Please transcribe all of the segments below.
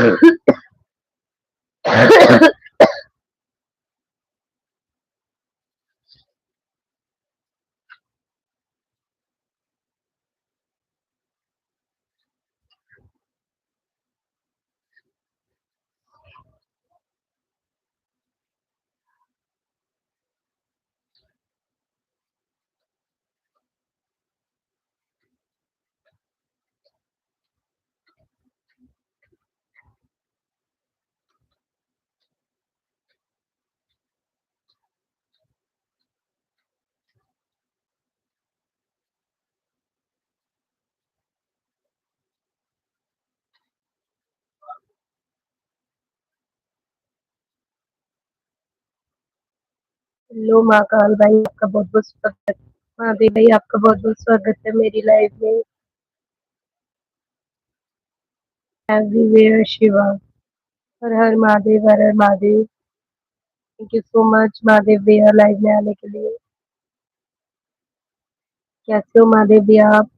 Hello Mahakal भाई, आपका बहुत बहुत स्वागत। महादेव भाई, आपका बहुत बहुत स्वागत है मेरी लाइफ में। एवरीवेयर शिवा। हर हर महादेव, हर हर Mahadev. Thank you so much Mahadev भैया लाइव में आने के लिए। कैसे हो महादेव भैया आप?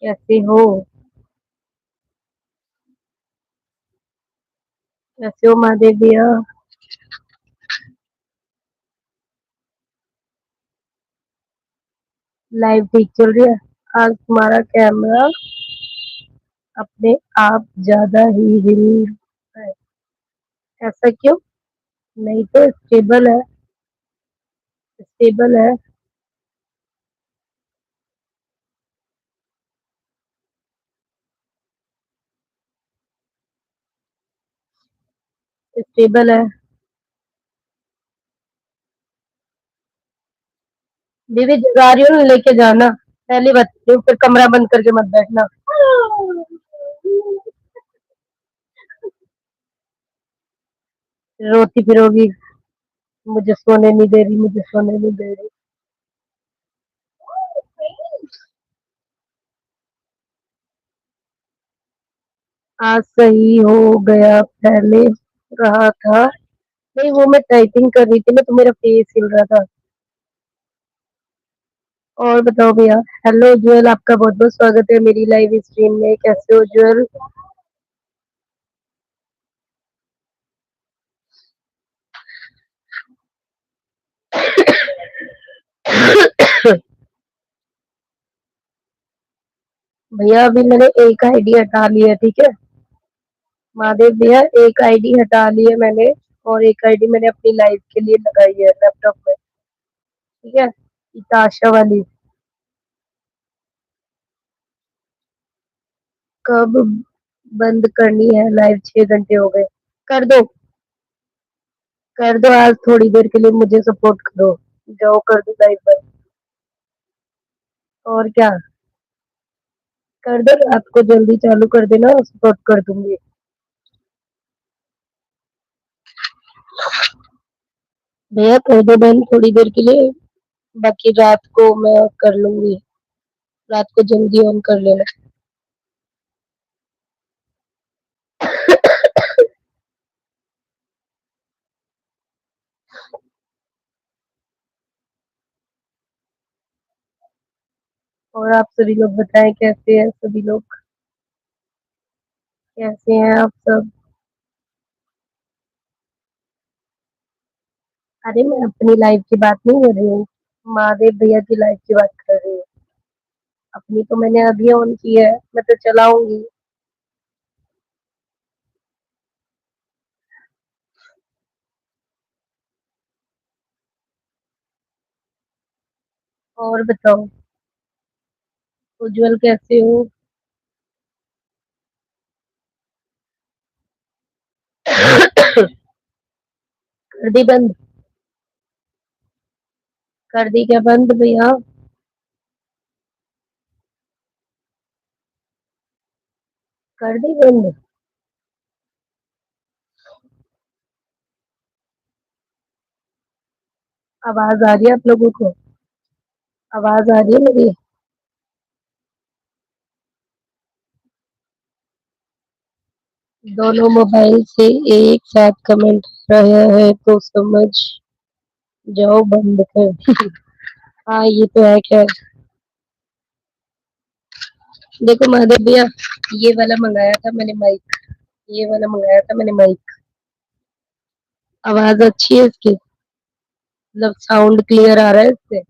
कैसे हो? कैसे हो महादेव भैया? लाइव ठीक चल रही है? आज तुम्हारा कैमरा अपने आप ज्यादा ही हिल रहा है, ऐसा क्यों? नहीं तो स्टेबल है। स्टेबल है। स्टेबल है। दीदी जगा रही हो, लेके जाना। पहले बता रही हूँ, फिर कमरा बंद करके मत बैठना। रोती फिरोगी। मुझे सोने नहीं दे रही, मुझे सोने नहीं दे रही। आज सही हो गया, पहले रहा था। नहीं, वो मैं टाइपिंग कर रही थी ना, तो मेरा फेस हिल रहा था। और बताओ भैया। हेलो ज्वेल, आपका बहुत बहुत स्वागत है मेरी लाइव स्ट्रीम में। कैसे हो ज्वेल? भैया अभी मैंने एक आईडी हटा ली है, ठीक है। महादेव भैया, एक आईडी हटा ली है मैंने। और एक आईडी मैंने अपनी लाइव के लिए लगाई है लैपटॉप में, ठीक है। इताशा वाली। कब बंद करनी है लाइव? 6 घंटे हो गए। कर दो। कर दो, आज थोड़ी देर के लिए मुझे सपोर्ट करो। जाओ कर दो लाइव पर। और क्या। कर दो, रात को जल्दी चालू कर देना, सपोर्ट कर दूंगी। भैया कर दो बहन थोड़ी देर के लिए। बाकी रात को मैं कर लूंगी। रात को जल्दी ऑन कर लेना। और आप सभी लोग बताएं, कैसे हैं सभी लोग? कैसे हैं आप सब? अरे मैं अपनी लाइफ की बात नहीं कर रही हूँ। महादेव भैया की लाइफ की बात कर रही हूँ। अपनी तो मैंने अभी ऑन की है, मैं तो चलाऊंगी। और बताओ। उज्जवल कैसे हो? कर दी बंद? कर दी क्या बंद भैया? कर दी बंद? आवाज आ रही है आप लोगों को? आवाज आ रही है मेरी? दोनों मोबाइल से एक साथ कमेंट रहा है तो समझ जाओ बंद कर। हाँ ये तो है, खैर। देखो महादेव भैया, ये वाला मंगाया था मैंने माइक। ये वाला मंगाया था मैंने माइक। आवाज अच्छी है इसकी, मतलब साउंड क्लियर आ रहा है इससे।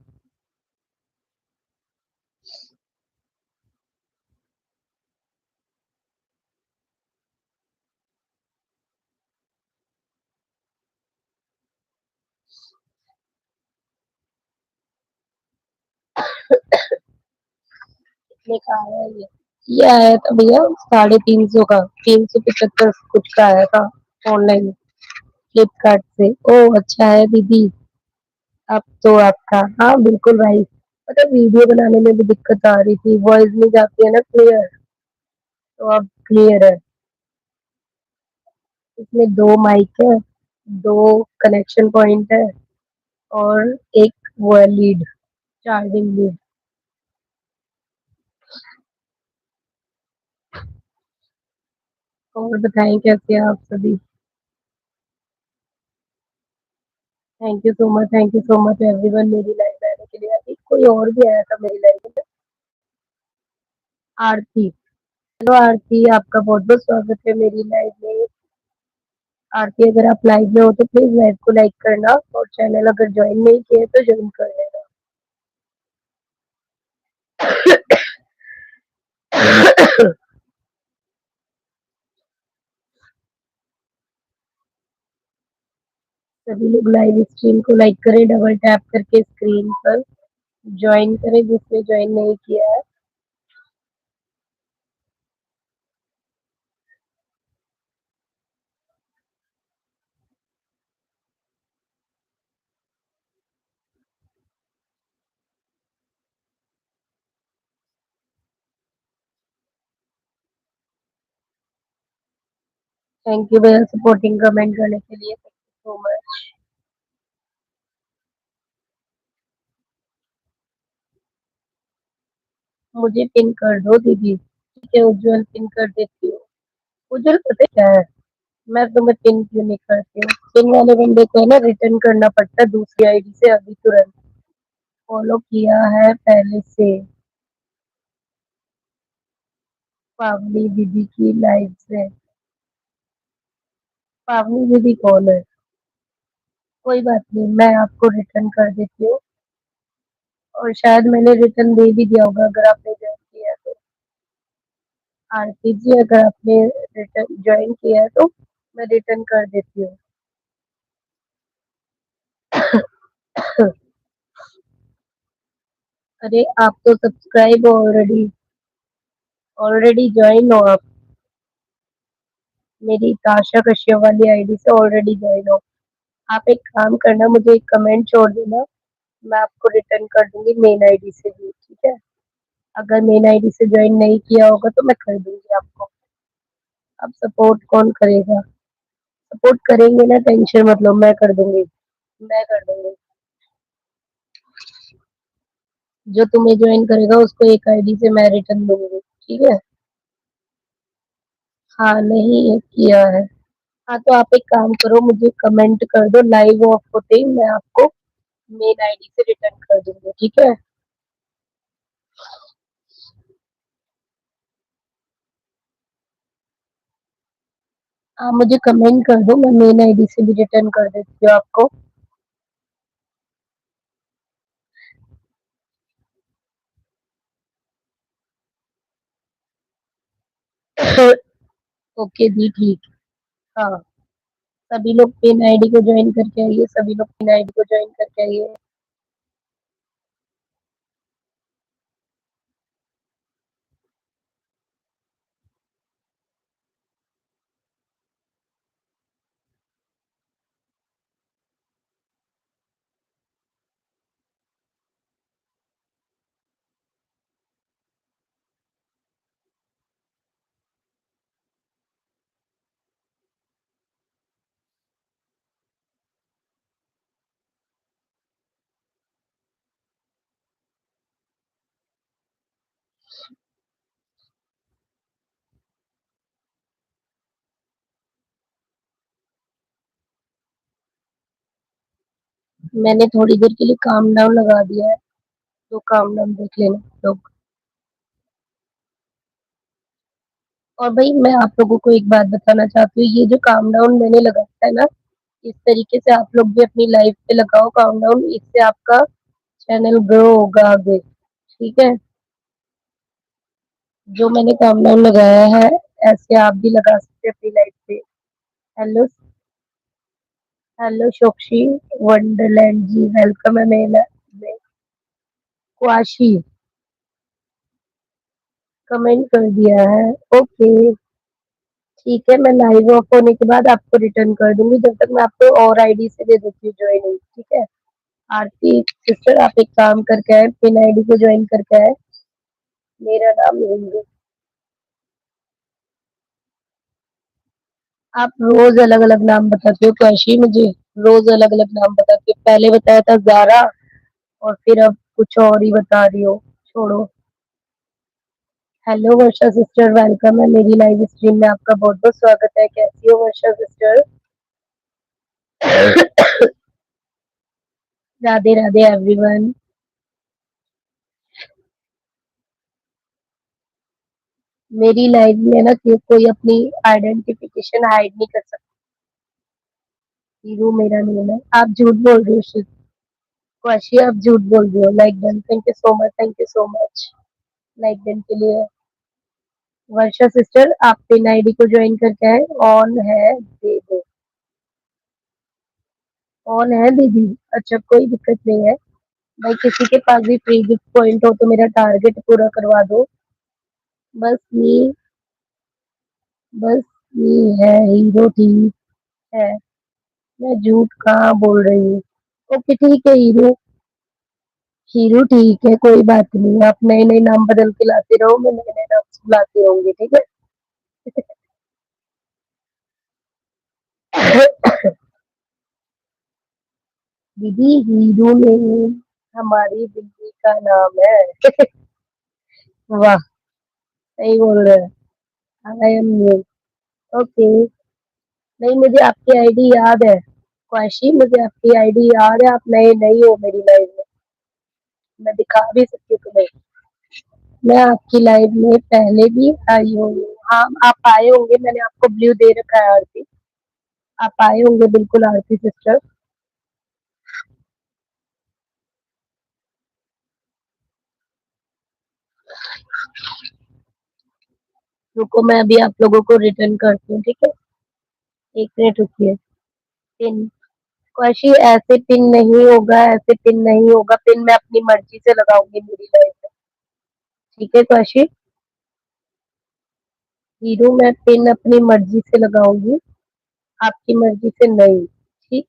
कितने का आया है ये आया था भैया 350 का, 375 कुछ का आया था ऑनलाइन फ्लिपकार्ट से। ओह अच्छा है दीदी। अब तो आपका, हाँ बिल्कुल भाई। पता है, वीडियो बनाने में भी दिक्कत आ रही थी, वॉइस नहीं जाती है ना क्लियर। तो अब क्लियर है। इसमें दो माइक है, दो कनेक्शन पॉइंट है, और एक वो है लीड, चार्जिंग लीड। और बताएं कैसे हैं आप सभी। Thank you so much, thank you so much everyone मेरी लाइफ में आने के लिए। अभी कोई और भी आया था मेरी लाइफ में, आरती। हेलो आरती, आपका बहुत बहुत स्वागत है मेरी लाइफ में। आरती अगर आप लाइव में हो तो प्लीज लाइव को लाइक करना, और चैनल अगर ज्वाइन नहीं किया है तो ज्वाइन कर लेना। सभी लोग लाइव स्ट्रीम को लाइक करें, डबल टैप करके स्क्रीन पर ज्वाइन करें जिसने ज्वाइन नहीं किया है। थैंक यू भैया सपोर्टिंग कमेंट करने के लिए, थैंक यू सो मच। मुझे पिन कर दो दीदी। ठीक है उज्जवल, पिन कर देती हूँ। उज्जवल पता है क्या है, मैं तुम्हें पिन क्यों नहीं करती हूँ। पिन वाले बंदे को है ना रिटर्न करना पड़ता है दूसरी आईडी से अभी तुरंत। फॉलो किया है पहले से पावनी दीदी की लाइव से। पावनी दीदी कौन है? कोई बात नहीं, मैं आपको रिटर्न कर देती हूँ। और शायद मैंने रिटर्न दे भी दिया होगा अगर आपने ज्वाइन किया है तो। आरती जी अगर आपने रिटर्न ज्वाइन किया है तो मैं रिटर्न कर देती हूँ। अरे आप तो सब्सक्राइब ऑलरेडी, ऑलरेडी ज्वाइन हो आप। मेरी ताशा कश्यप वाली आईडी से ऑलरेडी ज्वाइन हो। आप एक काम करना, मुझे एक कमेंट छोड़ देना, मैं आपको रिटर्न कर दूंगी मेन आईडी से भी, ठीक है। अगर मेन आईडी से ज्वाइन नहीं किया होगा तो मैं कर दूंगी आपको। अब सपोर्ट कौन करेगा? सपोर्ट करेंगे ना, टेंशन मतलब मैं कर दूंगी, मैं कर दूंगी। जो तुम्हें ज्वाइन करेगा उसको एक आईडी से मैं रिटर्न दूंगी, ठीक है। हाँ नहीं किया है। हाँ तो आप एक काम करो, मुझे कमेंट कर दो, लाइव ऑफ होते ही मैं आपको मेन आईडी से रिटर्न कर दूंगी, ठीक है। आप मुझे कमेंट कर दो, मैं मेन आईडी से भी रिटर्न कर देती हूँ आपको। ओके दी ठीक। हाँ सभी लोग पिन आईडी को ज्वाइन करके आइए, सभी लोग पिन आईडी को ज्वाइन करके आइए। मैंने थोड़ी देर के लिए काम डाउन लगा दिया है, तो काम डाउन देख लेना लोग। और भाई मैं आप लोगों को एक बात बताना चाहती हूँ, ये जो काम डाउन मैंने लगाया है ना, इस तरीके से आप लोग भी अपनी लाइफ पे लगाओ काम डाउन, इससे आपका चैनल ग्रो होगा आगे। ठीक है, जो मैंने काम डाउन लगाया है ऐसे आप भी लगा सकते हैं अपनी लाइफ पे। हेलो, हेलो सोक्षी वंडरलैंड जी, वेलकम है मेरा। क्वाशी कमेंट कर दिया है, ओके। ठीक है, मैं लाइव ऑफ होने के बाद आपको रिटर्न कर दूंगी, जब तक मैं आपको और आईडी से दे देती हूँ ज्वाइनिंग। ठीक है, आरती सिस्टर आप एक काम करके आए, पिन आईडी को ज्वाइन करके आए। मेरा नाम हिंदू। आप रोज अलग अलग नाम बताते हो कैशी, मुझे रोज अलग अलग नाम बताते हो, पहले बताया था जारा और फिर अब कुछ और ही बता रही हो। छोड़ो। हेलो वर्षा सिस्टर, वेलकम है मेरी लाइव स्ट्रीम में, आपका बहुत बहुत स्वागत है। कैसी हो वर्षा सिस्टर? राधे राधे एवरीवन। मेरी लाइफ में ना कि कोई अपनी आइडेंटिफिकेशन हाइड नहीं कर सकता। हीरू मेरा नेम है। आप झूठ बोल रहे हो शिव। क्वाशी आप झूठ बोल रहे हो। Like done, thank you so much, thank you so much like done के लिए। वर्षा सिस्टर आप पिन आईडी को ज्वाइन करके आए, ऑन है दे दो। ऑन है दीदी, अच्छा कोई दिक्कत नहीं है। भाई किसी के पास भी फ्री गिफ्ट पॉइंट हो तो मेरा टारगेट पूरा करवा दो। बस ये, बस ये है हीरो ठीक है। मैं झूठ कहाँ बोल रही हूँ। ओके ठीक है हीरो, हीरो ठीक है, कोई बात नहीं। आप नए नए नाम बदल के लाते रहो, मैं नए नए नाम लाती रहूंगी, ठीक है। दीदी हीरो में हमारी दिल्ली का नाम है। वाह, सही बोल रहे हैं। I am new, okay. नहीं मुझे आपकी आईडी याद है क्वाशी, मुझे आपकी आईडी याद है, आप नए नहीं हो मेरी लाइफ में। मैं दिखा भी सकती हूँ तुम्हें। मैं आपकी लाइफ में पहले भी आई हूँ। हाँ आप आए होंगे, मैंने आपको ब्लू दे रखा है आरती। आप आए होंगे बिल्कुल आरती सिस्टर। रुको मैं अभी आप लोगों को रिटर्न करती हूँ, ठीक है। एक मिनट रुकिए। पिन क्वाशी, ऐसे पिन नहीं होगा, ऐसे पिन नहीं होगा, पिन मैं अपनी मर्जी से लगाऊंगी मेरी लाइफ में। ठीक है क्वाशी, हीरो मैं पिन अपनी मर्जी से लगाऊंगी, आपकी मर्जी से नहीं। ठीक,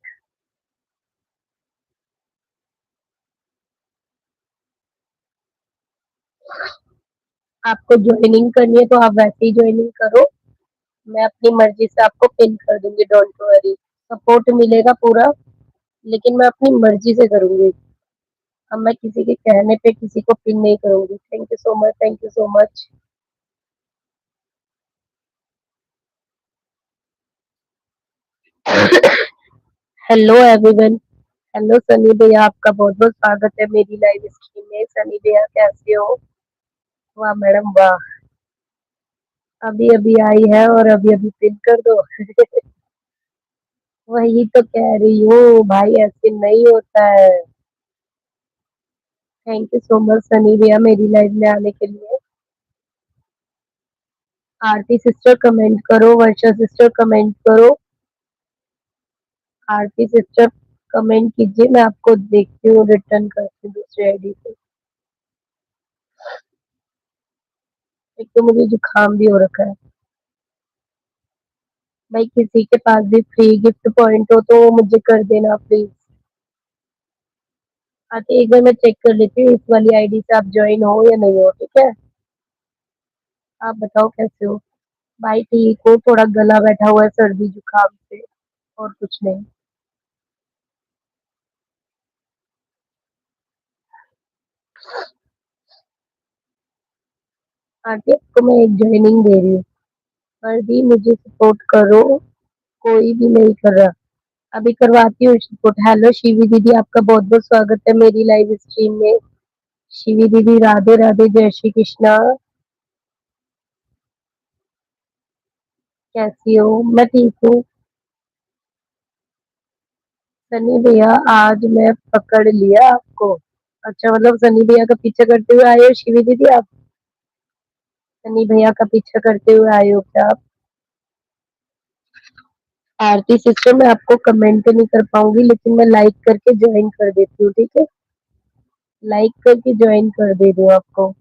आपको ज्वाइनिंग करनी है तो आप वैसे ही ज्वाइनिंग करो। मैं अपनी मर्जी से आपको पिन कर दूंगी, डोंट वरी। सपोर्ट मिलेगा पूरा, लेकिन मैं अपनी मर्जी से करूंगी। अब मैं किसी के कहने पे किसी को पिन नहीं करूंगी। Thank you so much, thank you so much. Hello everyone. Hello Sunny भैया, आपका बहुत बहुत स्वागत है मेरी लाइव स्ट्रीम में। सनी भैया कैसे हो? वाह मैडम वाह, अभी अभी आई है और अभी अभी पिन कर दो। वही तो कह रही हूँ भाई, ऐसे नहीं होता है। Thank you so much Sunny भैया मेरी लाइव में आने के लिए। आरती सिस्टर कमेंट करो, वर्षा सिस्टर कमेंट करो। आरती सिस्टर कमेंट कीजिए, मैं आपको देखती हूँ, रिटर्न करती हूँ दूसरी आईडी पे। एक तो मुझे जुकाम भी हो रखा है। भाई किसी के पास भी फ्री गिफ्ट पॉइंट हो तो मुझे कर देना प्लीज। आते एक बार मैं चेक कर लेती हूँ इस वाली आईडी से आप ज्वाइन हो या नहीं हो, ठीक है। आप बताओ कैसे हो? भाई ठीक हो, थोड़ा गला बैठा हुआ है सर्दी जुकाम से, और कुछ नहीं। आंटी आपको मैं एक ज्वाइनिंग दे रही हूँ, पर भी मुझे सपोर्ट करो, कोई भी नहीं कर रहा। अभी करवाती हूँ सपोर्ट। हेलो शिवी दीदी, आपका बहुत बहुत स्वागत है मेरी लाइव स्ट्रीम में। शिवी दीदी राधे राधे, जय श्री कृष्णा। कैसी हो? मैं ठीक हूँ। सनी भैया, आज मैं पकड़ लिया आपको। अच्छा, मतलब सनी भैया का पीछा करते हुए आए हो शिवी दीदी आप? सनी भैया का पीछा करते हुए आए हो क्या आप? आरती सिस्टर, मैं आपको कमेंट नहीं कर पाऊंगी, लेकिन मैं लाइक करके ज्वाइन कर देती हूँ, ठीक है? लाइक करके ज्वाइन कर दे रही हूँ आपको।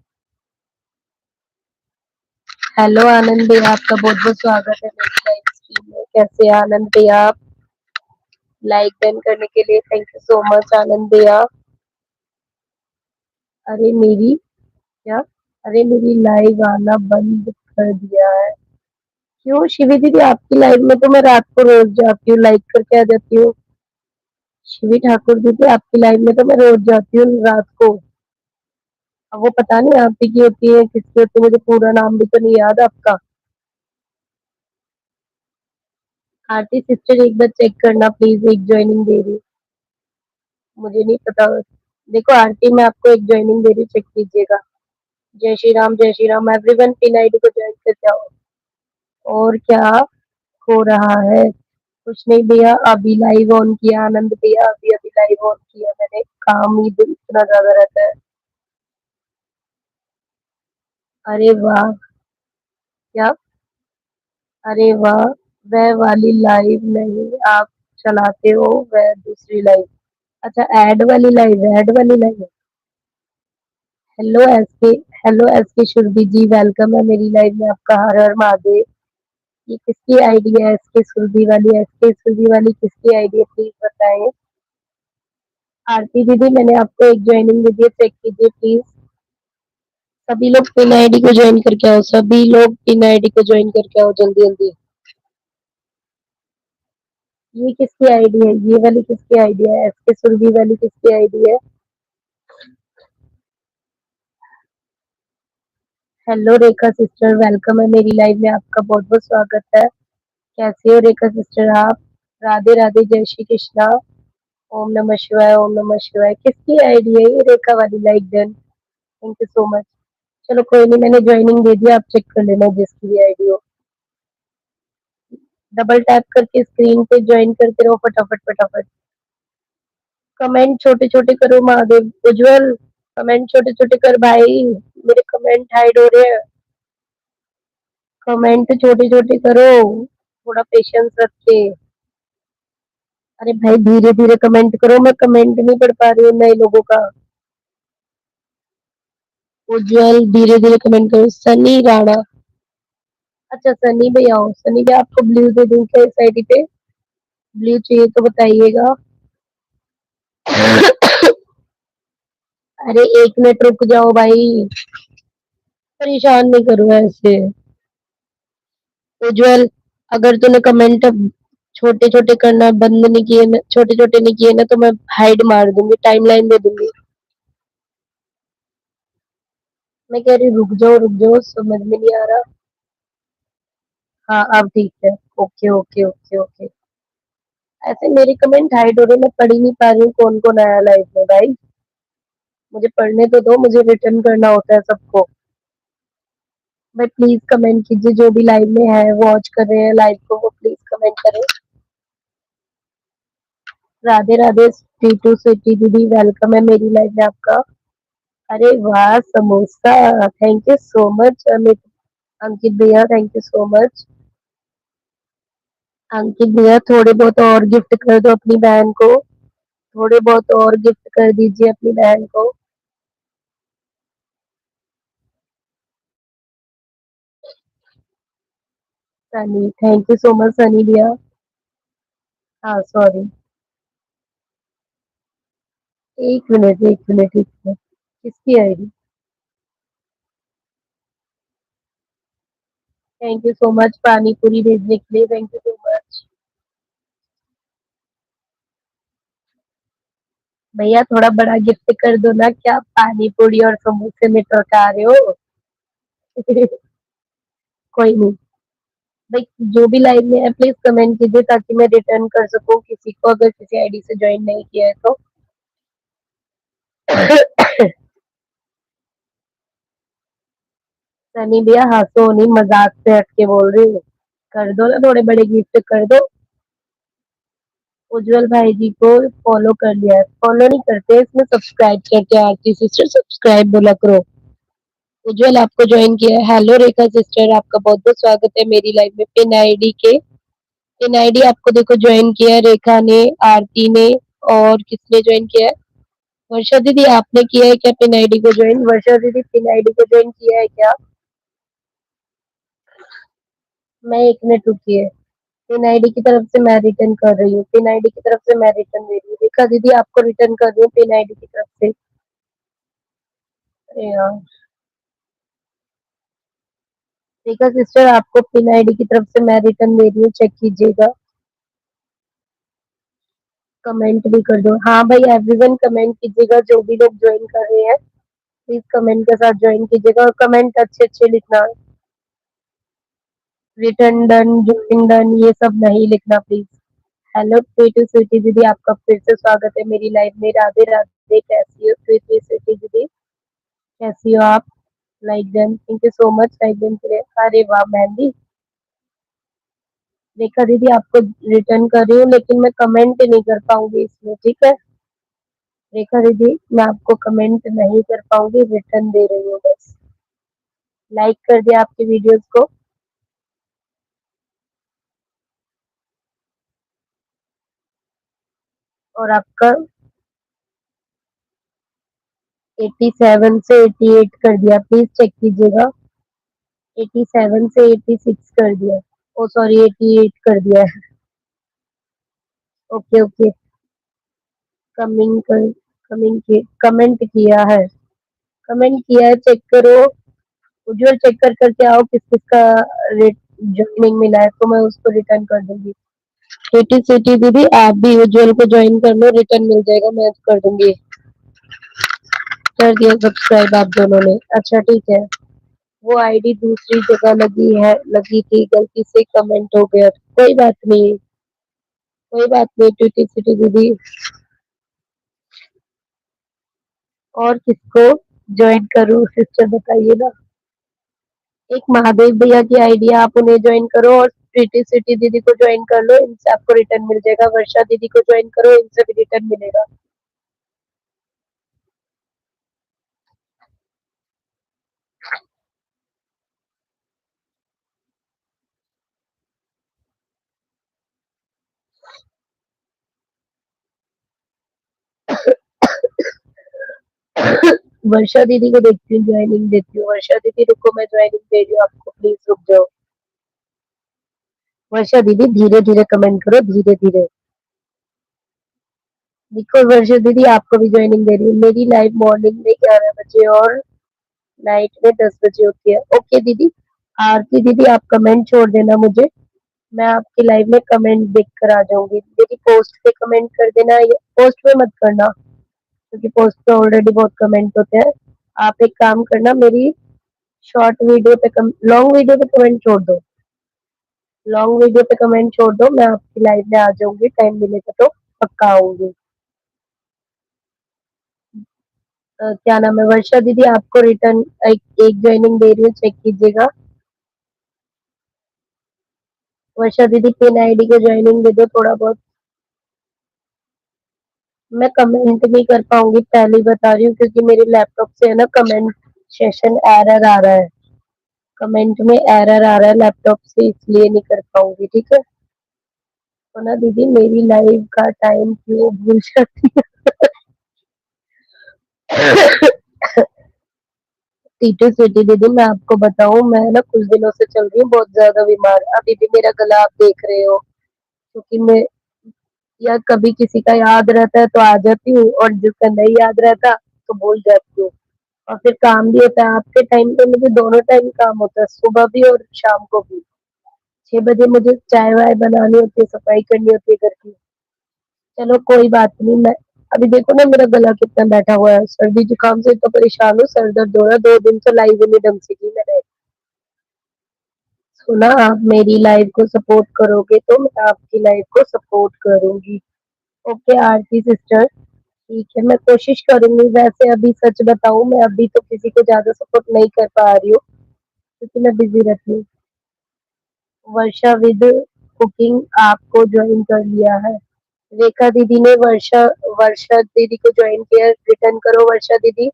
हेलो आनंद भैया, आपका बहुत बहुत स्वागत है मेरी लाइव स्ट्रीम में। कैसे हैं आनंद भैया आप? लाइक डन करने के लिए थैंक यू सो मच आनंद भैया। अरे मेरी क्या अरे मेरी लाइव आना बंद कर दिया है। क्यों शिवी दीदी, आपकी लाइव में तो मैं रात को रोज जाती हूँ, लाइक करके आ जाती हूँ। शिवी ठाकुर दीदी, आपकी लाइव में तो मैं रोज जाती हूँ रात को। अब वो पता नहीं आप ही की होती है किसकी होती है, मुझे पूरा नाम भी तो नहीं याद आपका। आरती सिस्टर, एक बार चेक करना प्लीज, एक ज्वाइनिंग दे रही। मुझे नहीं पता। देखो आरती, मैं आपको एक ज्वाइनिंग दे रही, चेक कीजिएगा। जय Shri Ram everyone, pin ID को ज्वाइन करके आओ। और क्या हो रहा है? कुछ नहीं भैया, अभी लाइव ऑन किया आनंद भैया, अभी अभी लाइव ऑन किया मैंने। काम ही तो इतना ज्यादा रहता है। अरे वाह! क्या? अरे वाह! वह वाली लाइव नहीं आप चलाते हो, वह दूसरी लाइव। अच्छा, ऐड वाली लाइव है, ऐड वाली लाइव है। Hello SK, hello SK Surabhi ji, welcome है मेरी लाइव में आपका। हर हर महादेव। ये किसकी आईडी है? एसके सुरभि वाली, एसके सुरभि वाली किसकी आईडी है, प्लीज बताएं। आरती दीदी, मैंने आपको एक ज्वाइनिंग दे दी है, चेक कीजिए प्लीज। सभी लोग पिन आईडी को ज्वाइन करके आओ, सभी लोग पिन आईडी को ज्वाइन करके आओ जल्दी जल्दी। ये किसकी आईडी है? ये वाली किसकी आईडी है? एसके सुरभि वाली किसकी आईडी है? हेलो रेखा सिस्टर, वेलकम है मेरी लाइव में आपका, बहुत बहुत स्वागत है। कैसे हो रेखा सिस्टर आप? राधे राधे, जय श्री कृष्णा। ओम नमः शिवाय, ओम नमः शिवाय। किसकी आईडी है ये रेखा वाली? Like done, thank you so much. चलो कोई नहीं, मैंने ज्वाइनिंग दे दिया, आप चेक कर लेना जिसकी भी आईडी हो। डबल टैप करके स्क्रीन पे ज्वाइन करते रहो फटाफट फटाफट। कमेंट छोटे छोटे करो महादेव उज्जवल। कमेंट छोटे छोटे कर भाई, मेरे कमेंट हाइड हो रहे हैं। कमेंट छोटे छोटे करो, थोड़ा पेशेंस रख के। अरे भाई धीरे धीरे कमेंट करो, मैं कमेंट नहीं पढ़ पा रही हूँ नए लोगों का। उज्जवल, धीरे धीरे कमेंट करो। सनी राणा, अच्छा सनी भैया हो। सनी भैया, आपको ब्लू दे दूं क्या इस आईडी पे? ब्लू चाहिए तो बताइएगा। अरे एक मिनट रुक जाओ भाई, परेशान नहीं करो ऐसे। उज्जवल, अगर तूने कमेंट अब छोटे छोटे करना बंद नहीं किए ना, छोटे छोटे नहीं किए ना, तो मैं हाइड मार दूंगी, टाइमलाइन दे दूंगी। मैं कह रही रुक जाओ, समझ में नहीं आ रहा। हाँ अब ठीक है। Okay okay okay okay. ऐसे मेरे कमेंट हाइड हो रहे, मैं पढ़ ही नहीं पा रही हूँ कौन कौन आया लाइव में भाई। मुझे पढ़ने तो दो, मुझे रिटर्न करना होता है सबको। भाई प्लीज कमेंट कीजिए, जो भी लाइव में है वॉच कर रहे हैं लाइव को, वो प्लीज कमेंट करें। राधे राधे टीटू स्वीटी दीदी, वेलकम है मेरी लाइव में आपका। अरे वाह samosa, thank you so much Amit. Ankit भैया, thank you so much. Ankit भैया, थोड़े बहुत और गिफ्ट कर दो अपनी बहन को, थोड़े बहुत और गिफ्ट कर दीजिए अपनी बहन को। Sunny, thank you so much Sunny भैया। हाँ सॉरी, एक मिनट एक मिनट। किसकी ID? Thank you so much पानी पूरी भेजने के लिए, थैंक यू सो मच। भैया थोड़ा बड़ा गिफ्ट कर दो ना, क्या पानी पूरी और समोसे में टरका रहे हो? कोई नहीं भाई, जो भी लाइव में है प्लीज कमेंट कीजिए, ताकि मैं रिटर्न कर सकूं किसी को, अगर किसी आईडी से ज्वाइन नहीं किया है तो। सनी भैया हंसो नहीं, मजाक से हट के बोल रही हूँ। कर दो ना, थोड़े बड़े गिफ्ट कर दो। उज्जवल भाई जी को फॉलो कर लिया है, फॉलो नहीं करते इसमें, सब्सक्राइब करते हैं। आरती सिस्टर सब्सक्राइब बोला करो। उज्जवल आपको ज्वाइन किया है। हेलो रेखा सिस्टर, आपका बहुत बहुत स्वागत है मेरी लाइफ में। पिन आईडी के पिन आईडी आपको देखो ज्वाइन किया है रेखा ने, आरती ने, और किसने ज्वाइन किया है? वर्षा दीदी आपने किया है क्या पिन आईडी को ज्वाइन? वर्षा दीदी पिन आईडी को ज्वाइन किया है क्या? मैं एक मिनट रुकिए। पिन आईडी की तरफ से मैं रिटर्न कर रही हूँ, पिन आईडी की तरफ से मैं रिटर्न दे रही हूँ। रेखा दीदी आपको रिटर्न कर रही हूँ पिन आईडी की तरफ से। अरे यार, रेखा सिस्टर आपको पिन आईडी की तरफ से मैं रिटर्न दे रही हूँ, चेक कीजिएगा। कमेंट भी कर दो। हाँ भाई, एवरीवन कमेंट कीजिएगा, जो भी लोग ज्वाइन कर रहे हैं प्लीज कमेंट के साथ ज्वाइन कीजिएगा, और कमेंट अच्छे अच्छे लिखना। रिटर्न डन, ज्वाइन डन, ये सब नहीं लिखना प्लीज। हेलो प्रीति स्वीटी दीदी, आपका फिर से स्वागत है मेरी लाइफ में। राधे राधे, कैसी हो प्रीति स्वीटी दीदी? कैसी हो आप? Like done, thank you so much like done के लिए। अरे वाह मेहंदी। रेखा दीदी आपको रिटर्न कर रही हूँ, लेकिन मैं कमेंट नहीं कर पाऊंगी इसमें, ठीक है? रेखा दीदी मैं आपको कमेंट नहीं कर पाऊंगी, रिटर्न दे रही हूँ बस। लाइक कर दिया आपकी वीडियोस को। और आपका 87 से 88 कर दिया, प्लीज चेक कीजिएगा। 87 से 86 कर दिया। ओ सॉरी, 88 कर दिया है। Okay okay. कमिंग कर कमिंग की कमेंट किया है, कमेंट किया है, चेक करो। उज्जवल चेक कर करके आओ किस किस का रेट ज्वाइनिंग मिला है, तो मैं उसको रिटर्न कर दूंगी। सिटी सिटी दीदी आप भी उज्जवल को ज्वाइन कर लो, रिटर्न मिल जाएगा, मैं कर दूंगी। कर दिया सब्सक्राइब आप दोनों ने, अच्छा ठीक है। वो आईडी दूसरी जगह लगी थी, गलती से कमेंट हो गया, कोई बात नहीं, कोई बात नहीं ट्विटी सिटी दीदी। और किसको ज्वाइन करूँ सिस्टर बताइए ना। एक महादेव भैया की आईडी है, आप उन्हें ज्वाइन करो, और प्रीति सिटी दीदी को ज्वाइन कर लो, इनसे आपको रिटर्न मिल जाएगा। वर्षा दीदी को ज्वाइन करो, इनसे भी रिटर्न मिलेगा। वर्षा दीदी को देखती हूँ, ज्वाइनिंग देती हूँ। वर्षा दीदी रुको, मैं ज्वाइनिंग दे रही हूँ आपको, प्लीज रुक जाओ। वर्षा दीदी धीरे धीरे कमेंट करो, धीरे धीरे। देखो वर्षा दीदी आपको भी ज्वाइनिंग दे रही हूँ। मेरी लाइव मॉर्निंग में 11 बजे और नाइट में 10 बजे होती है। ओके दीदी। आरती दीदी आप कमेंट छोड़ देना मुझे, मैं आपकी लाइव में कमेंट देख कर आ जाऊंगी। मेरी पोस्ट पे कमेंट कर देना, या पोस्ट पे मत करना, क्योंकि पोस्ट पे ऑलरेडी बहुत कमेंट होते हैं। आप एक काम करना, मेरी शॉर्ट वीडियो पे लॉन्ग वीडियो पे कमेंट छोड़ दो। लॉन्ग वीडियो पे कमेंट छोड़ दो, मैं आपकी लाइव में आ जाऊंगी, टाइम मिलेगा तो पक्का आऊंगी। क्या नाम है? वर्षा दीदी आपको रिटर्न एक ज्वाइनिंग दे रही हूँ, चेक कीजिएगा। वर्षा दीदी पिन आईडी को ज्वाइनिंग दे दो थोड़ा बहुत। मैं कमेंट नहीं कर पाऊंगी, पहले ही बता रही हूँ, क्योंकि मेरे लैपटॉप से है ना कमेंट सेशन एरर आ रहा है, कमेंट में एरर आ रहा है लैपटॉप से, इसलिए नहीं कर पाऊंगी, ठीक है? तो ना दीदी मेरी लाइव का टाइम क्यों भूल जाती है? टीटू सिटी दीदी मैं आपको बताऊं, मैं ना कुछ दिनों से चल रही हूँ बहुत ज्यादा बीमार, अभी भी मेरा गला आप देख रहे हो, क्योंकि मैं, या कभी किसी का याद रहता है तो आ जाती हूँ, और जिसका नहीं याद रहता तो भूल जाती हूँ। और फिर काम भी होता है, आपके टाइम पे मुझे दोनों टाइम काम होता है, सुबह भी और शाम को भी। 6 बजे मुझे चाय वाय बनानी होती है, सफाई करनी होती है घर की। चलो कोई बात नहीं, मैं अभी देखो ना मेरा गला कितना बैठा हुआ है, सर्दी जुकाम से तो परेशान हूँ, सर दर्द हो रहा है, 2 दिन से लाइव नहीं ढंग से की मैंने। सुना, आप मेरी लाइफ को सपोर्ट करोगे तो मैं आपकी लाइफ को सपोर्ट करूंगी। ओके आरती सिस्टर, ठीक है, मैं कोशिश करूंगी। वैसे अभी सच बताऊं, मैं अभी तो किसी को ज्यादा सपोर्ट नहीं कर पा रही हूँ, क्योंकि मैं बिजी रहती हूँ। वर्षा विद कुकिंग आपको ज्वाइन कर लिया है। रेखा दीदी ने वर्षा वर्षा दीदी को ज्वाइन किया। रिटर्न करो वर्षा दीदी।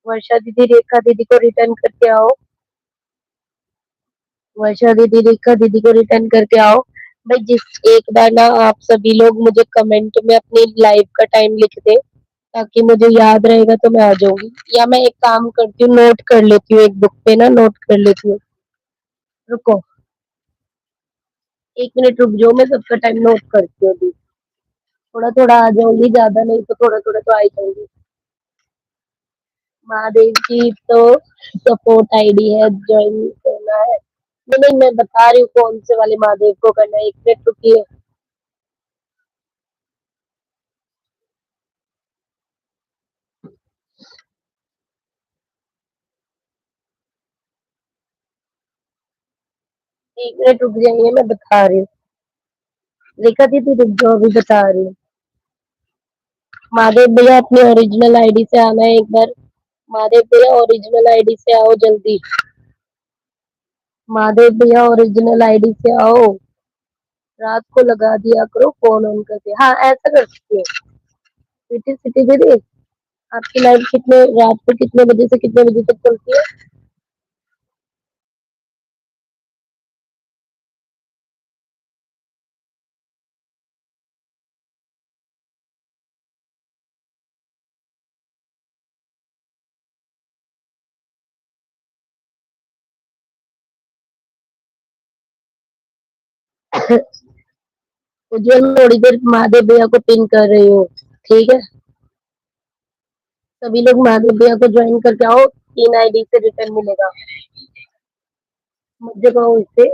वर्षा दीदी रेखा दीदी को रिटर्न करके आओ। वर्षा दीदी रेखा दीदी को रिटर्न करके आओ। भाई जिस एक बार ना आप सभी लोग मुझे कमेंट में अपनी लाइव का टाइम लिख दे ताकि मुझे याद रहेगा तो मैं आ जाऊंगी। या मैं एक काम करती हूँ, नोट कर लेती हूँ, एक बुक पे ना नोट कर लेती हूँ। रुको 1 मिनट रुक जाओ, मैं सबका टाइम नोट करती हूँ अभी। थोड़ा थोड़ा आ जाऊंगी, ज्यादा नहीं तो थोड़ा थोड़ा तो आ ही जाऊंगी। महादेव की तो सपोर्ट आईडी है, ज्वाइन करना है। नहीं नहीं, मैं बता रही हूँ कौन से वाले महादेव को करना है। 1 मिनट रुकिए। 1 मिनट रुक जाइए, मैं बता रही हूँ। रेखा दीदी रुक जाओ, अभी बता रही हूँ। महादेव भैया अपनी ओरिजिनल आईडी से आना है एक बार। महादेव भैया ओरिजिनल आईडी से आओ जल्दी। महादेव भैया ओरिजिनल आईडी से आओ। रात को लगा दिया करो फोन ऑन करके। हाँ ऐसा कर सकती है। सिटी सिटी दीदी, आपकी लाइव कितने रात को कितने बजे से कितने बजे तक चलती है? 'उज्जवल में थोड़ी देर महादेव भैया को पिन कर रही हूँ। ठीक है, सभी लोग महादेव भैया को ज्वाइन करके आओ। 3 आईडी से रिटर्न मिलेगा। मुझे कहो इससे,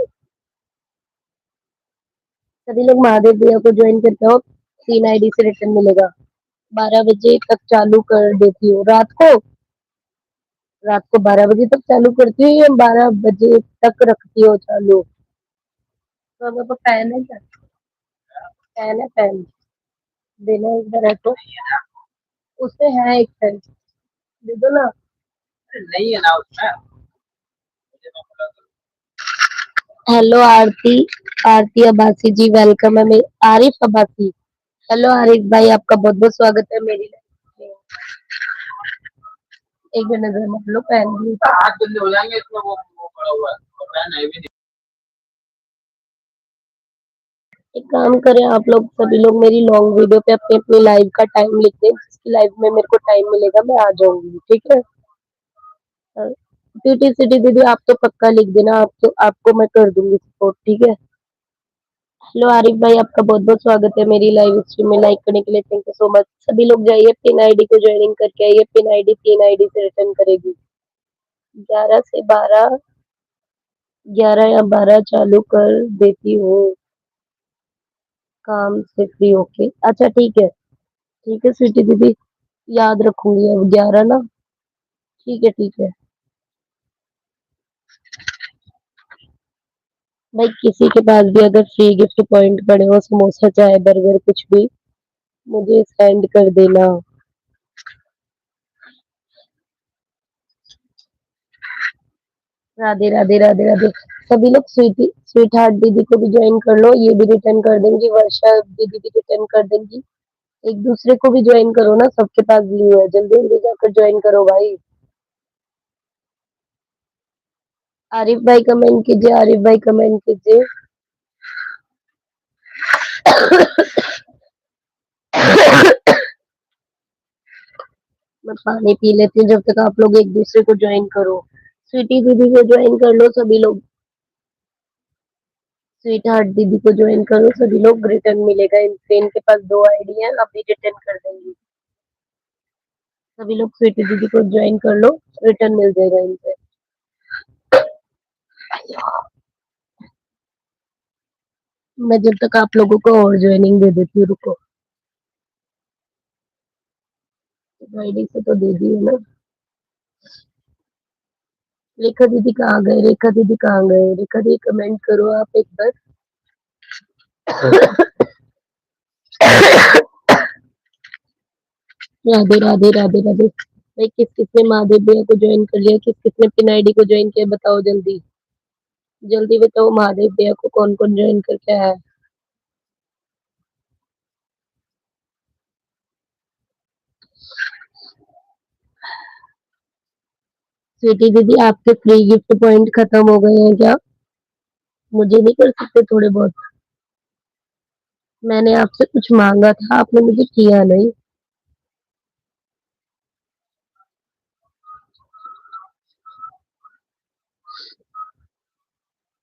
सभी लोग महादेव भैया को ज्वाइन करके आओ। 3 आईडी से रिटर्न मिलेगा। 12 बजे तक चालू कर देती हूँ रात को। रात को 12 बजे तक चालू करती हूँ या 12 बजे तक रखती हो चालू? तो मेरे को पेन है क्या? पेन है, पेन देना एक बार है तो। उससे है एक पेन, दे दो ना। नहीं है ना उसमें। हेलो आरती, आरती अब्बासी जी वेलकम है। मेरी आरिफ अब्बासी। हेलो आरिफ भाई, आपका बहुत बहुत स्वागत है मेरी लाइफ में। एक मिनट नजर मत लो, पेन भी हाथ जल्दी हो जाएंगे इसमें, वो पड़ा हुआ है और पेन है भी नहीं। एक काम करें आप लोग, सभी लोग मेरी लॉन्ग वीडियो पे अपने अपनी लाइव का टाइम लिख दें। जिसकी लाइव में मेरे को टाइम मिलेगा मैं आ जाऊंगी, ठीक है? सिटी सिटी दीदी आप तो पक्का लिख देना, आप तो आपको मैं कर दूंगी सपोर्ट, ठीक है? हेलो आरिफ भाई, आपका बहुत बहुत स्वागत है मेरी लाइव स्ट्रीम में। लाइक करने के लिए थैंक यू सो मच। सभी लोग जाइए पिन आईडी को ज्वाइनिंग करके आइए। पिन आईडी 3 आईडी से रिटर्न करेगी। 11 से 12, 11 या 12 चालू कर देती हूँ काम से फ्री होके। अच्छा ठीक है स्वीटी दीदी, याद रखूंगी अब 11 ना। ठीक है ठीक है। भाई किसी के पास भी अगर फ्री गिफ्ट पॉइंट पड़े हो, समोसा चाहे बर्गर कुछ भी, मुझे सेंड कर देना। राधे राधे राधे राधे। सभी लोग स्वीट हार्ट दीदी को भी ज्वाइन कर लो, ये भी रिटर्न कर देंगी। वर्षा दीदी भी रिटर्न कर देंगी। एक दूसरे को भी ज्वाइन करो ना, सबके पास व्यू है, जल्दी जल्दी जाकर ज्वाइन करो भाई। आरिफ भाई कमेंट कीजिए, आरिफ भाई कमेंट कीजिए। मैं पानी पी लेती हूँ जब तक आप लोग एक दूसरे को ज्वाइन करो। स्वीटी दीदी को ज्वाइन कर लो सभी लोग। स्वीट हार्ट दीदी को ज्वाइन करो सभी लोग, रिटर्न मिलेगा इनसे। इनके पास 2 आईडी है, अभी रिटर्न कर देंगी। सभी लोग स्वीटी दीदी को ज्वाइन कर लो, रिटर्न मिल जाएगा इनसे। मैं जब तक आप लोगों को और ज्वाइनिंग दे देती हूँ, रुको। आईडी से तो दे दी है ना। रेखा दीदी कहाँ गए? रेखा दीदी कहाँ गए? रेखा दीदी कमेंट करो आप एक बार। राधे राधे राधे राधे। भाई किस किसने महादेव भैया को ज्वाइन कर लिया, किस किसने पिन आईडी को ज्वाइन किया, बताओ जल्दी। जल्दी बताओ महादेव भैया को कौन कौन ज्वाइन करके आया है। स्वीटी दीदी आपके फ्री गिफ्ट पॉइंट खत्म हो गए हैं क्या? मुझे नहीं कर सकते थोड़े बहुत? मैंने आपसे कुछ मांगा था, आपने मुझे किया नहीं।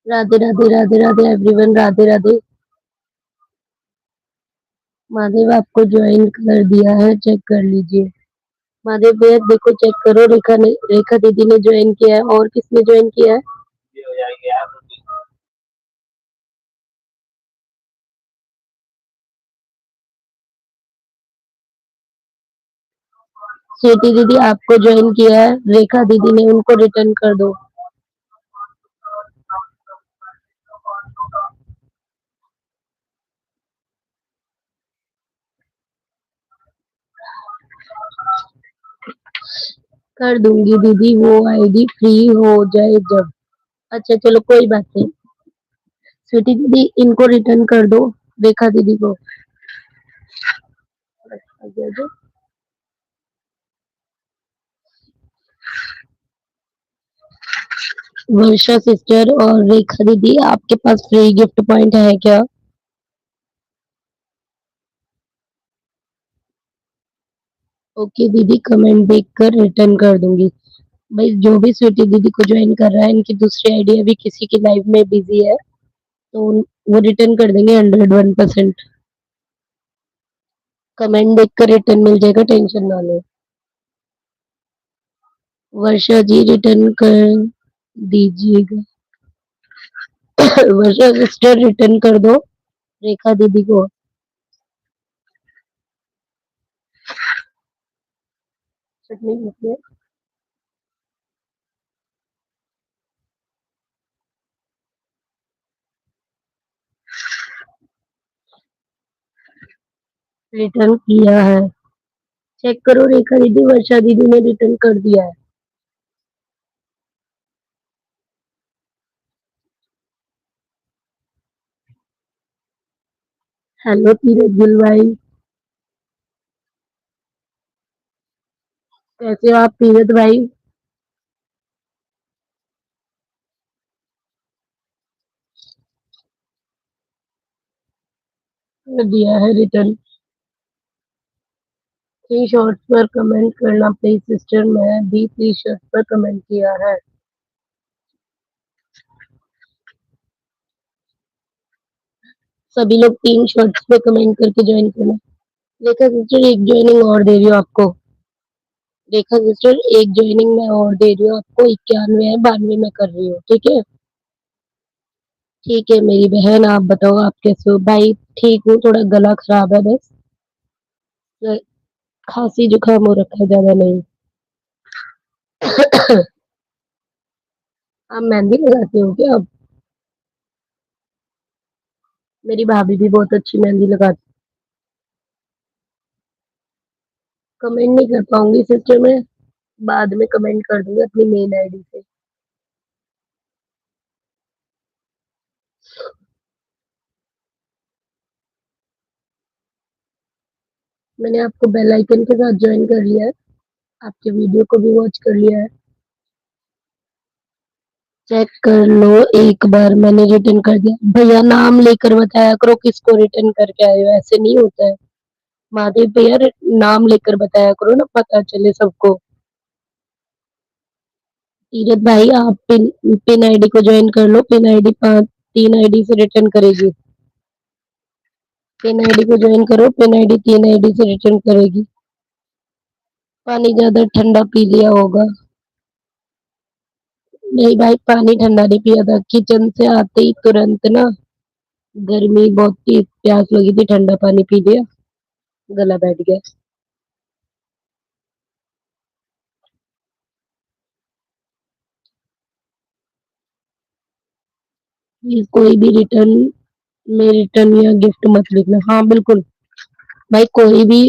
राधे राधे राधे राधे एवरीवन, राधे राधे। महादेव आपको ज्वाइन कर दिया है, चेक कर लीजिए। महादेव भैया देखो, चेक करो, रेखा दीदी ने ज्वाइन किया है, और किसने ज्वाइन किया है? स्वीटी दीदी आपको ज्वाइन किया है, रेखा दीदी ने, उनको रिटर्न कर दो। कर दूंगी दीदी, वो आईडी फ्री हो जाए जब। अच्छा चलो कोई बात नहीं। स्वीटी दीदी इनको रिटर्न कर दो, रेखा दीदी को। आगे आगे। वर्षा सिस्टर और रेखा दीदी, आपके पास फ्री गिफ्ट पॉइंट है क्या? ओके दीदी, कमेंट देखकर रिटर्न कर दूंगी। भाई जो भी स्वीटी दीदी को ज्वाइन कर रहा है, इनकी दूसरी आईडी अभी किसी की लाइफ में बिजी है, तो वो रिटर्न कर देंगे 101%। कमेंट देखकर रिटर्न मिल जाएगा, टेंशन ना लो। वर्षा जी रिटर्न कर दीजिएगा। वर्षा सिस्टर रिटर्न कर दो रेखा दीदी को। चटनी लिखिए। रिटर्न किया है, चेक करो रेखा दीदी, वर्षा दीदी ने रिटर्न कर दिया है। हेलो तीरथ गिल भाई, कैसे हो आप तीरथ भाई? कर दिया है रिटर्न। थ्री शॉर्ट्स पर कमेंट करना प्लीज सिस्टर, मैं भी थ्री शॉर्ट्स पर कमेंट किया है। सभी लोग तीन शॉर्ट्स पे कमेंट करके ज्वाइन करना। रेखा सिस्टर एक ज्वाइनिंग और दे रही हूँ आपको। रेखा सिस्टर एक ज्वाइनिंग मैं और दे रही हूँ आपको, 91 है, 92 में कर रही हूँ, ठीक है? ठीक है मेरी बहन, आप बताओ आप कैसे हो? भाई ठीक हूँ, थोड़ा गला खराब है बस, खांसी जुकाम हो रखा है, ज्यादा नहीं। आप मेहंदी लगाते हो क्या? आप, मेरी भाभी भी बहुत अच्छी मेहंदी लगाती। कमेंट नहीं कर पाऊंगी सिस्टर, मैं बाद में कमेंट कर दूंगी अपनी मेल आईडी से। मैंने आपको बेल आइकन के साथ ज्वाइन कर लिया है, आपके वीडियो को भी वॉच कर लिया है। चेक कर लो एक बार, मैंने रिटर्न कर दिया। भैया नाम लेकर बताया करो किसको रिटर्न करके आए हो, ऐसे नहीं होता है। महादेव भैया नाम लेकर बताया करो ना, पता चले सबको। तीरथ भाई आप पिन आईडी को ज्वाइन कर लो, पिन आईडी 3 आईडी से रिटर्न करेगी। पिन आईडी को ज्वाइन करो, पिन आईडी 3 आईडी से रिटर्न करेगी। पानी ज्यादा ठंडा पी लिया होगा। नहीं भाई, पानी ठंडा नहीं पिया था, किचन से आते ही तुरंत ना गर्मी बहुत थी, प्यास लगी थी, ठंडा पानी पी लिया, गला बैठ गया। प्लीज कोई भी रिटर्न में रिटर्न या गिफ्ट मत लिखना। हाँ बिल्कुल भाई, कोई भी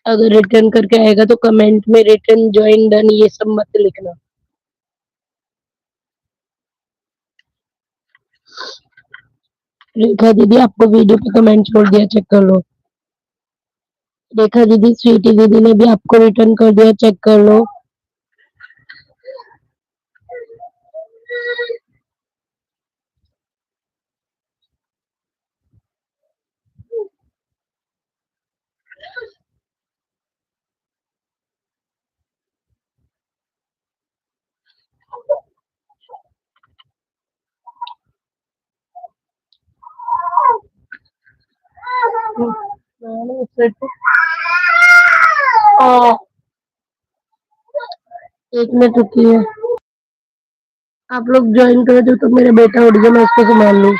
अगर रिटर्न करके आएगा तो कमेंट में रिटर्न ज्वाइन डन ये सब मत लिखना। रेखा दीदी आपको वीडियो पे कमेंट छोड़ दिया, चेक कर लो। रेखा दीदी, स्वीटी दीदी ने भी आपको रिटर्न कर दिया, चेक कर लो। एक मिनट रुकिए। आप लोग ज्वाइन कर दो तो मेरा बेटा उठ गया, मैं उसको संभाल लूँ।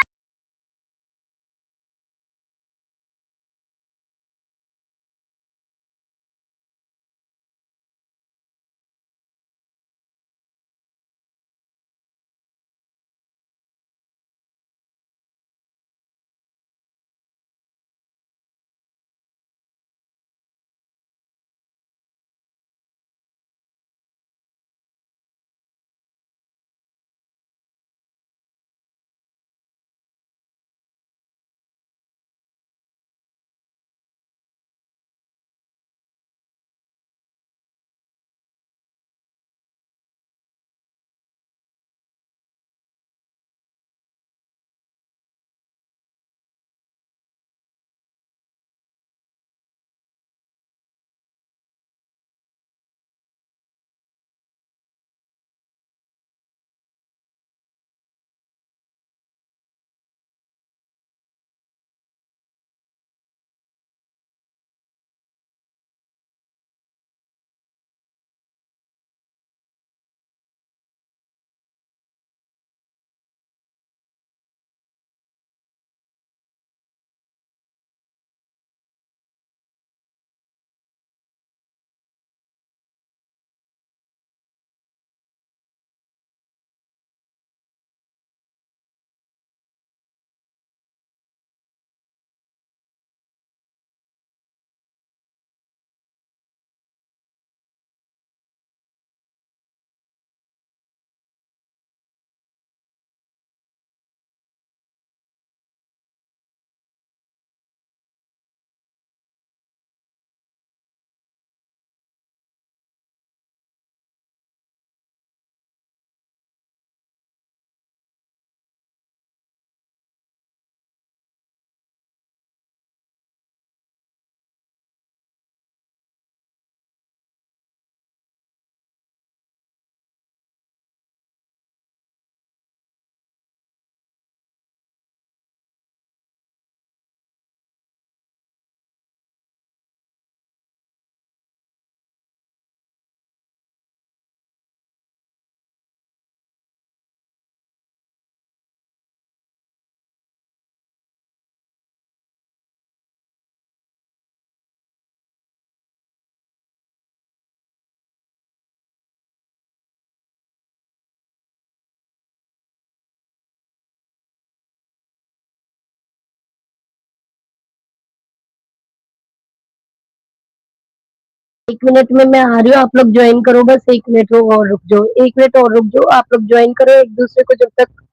एक मिनट में मैं आ रही हूँ, आप लोग ज्वाइन करो, बस एक मिनट और रुक जाओ, एक मिनट और रुक जाओ, आप लोग ज्वाइन करो एक दूसरे को जब तक।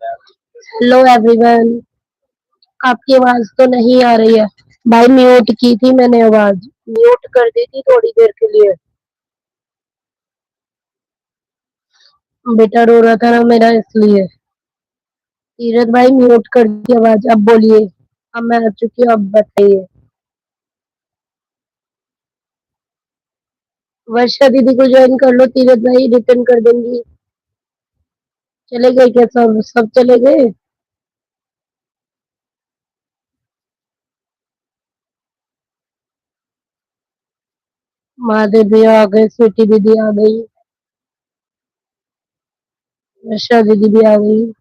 Hello everyone. आपकी आवाज तो नहीं आ रही है। भाई म्यूट की थी मैंने, आवाज म्यूट कर दी थी थोड़ी देर के लिए। बेटा रो रहा था ना मेरा, इसलिए। तीरथ भाई म्यूट कर दी आवाज, अब बोलिए। अब मैं आ चुकी हूँ, अब बताइए। वर्षा दीदी को ज्वाइन कर लो, तीरथ भाई रिटर्न कर देंगी। चले गए क्या? सब सब चले गए। महादेव भैया आ गए, स्वीटी दीदी आ गई, वर्षा दीदी भी आ गई।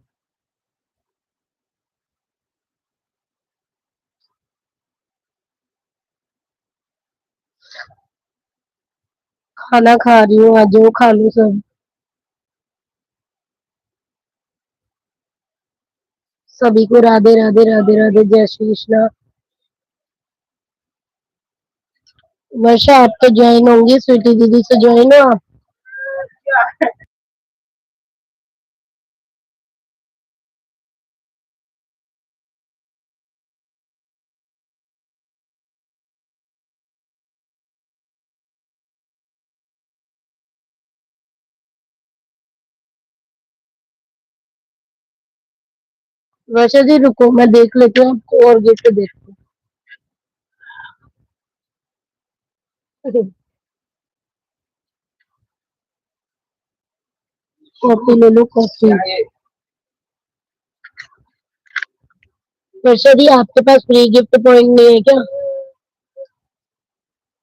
खाना खा रही हूँ, आज वो खा लो सब। सभी को राधे राधे राधे राधे, जय श्री कृष्णा। वर्षा आप तो ज्वाइन होंगी, स्वीटी दीदी से ज्वाइन हो आप। वर्षा जी रुको, मैं देख लेती हूँ आपको और गिफ्ट देती हूँ। कॉफी ले लो, कॉफी। वर्षा जी आपके पास फ्री गिफ्ट पॉइंट नहीं है क्या?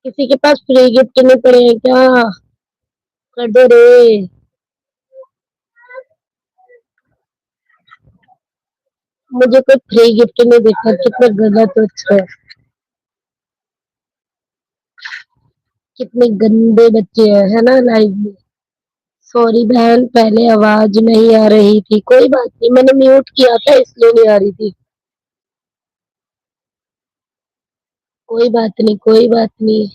किसी के पास फ्री गिफ्ट नहीं पड़े हैं क्या? कर दो रे। मुझे कोई फ्री गिफ्ट नहीं देखा, कितना गलत अच्छा है। कितने गंदे बच्चे हैं, है ना लाइव में। सॉरी बहन, पहले आवाज नहीं आ रही थी, कोई बात नहीं, मैंने म्यूट किया था इसलिए नहीं आ रही थी। कोई बात नहीं, कोई बात नहीं।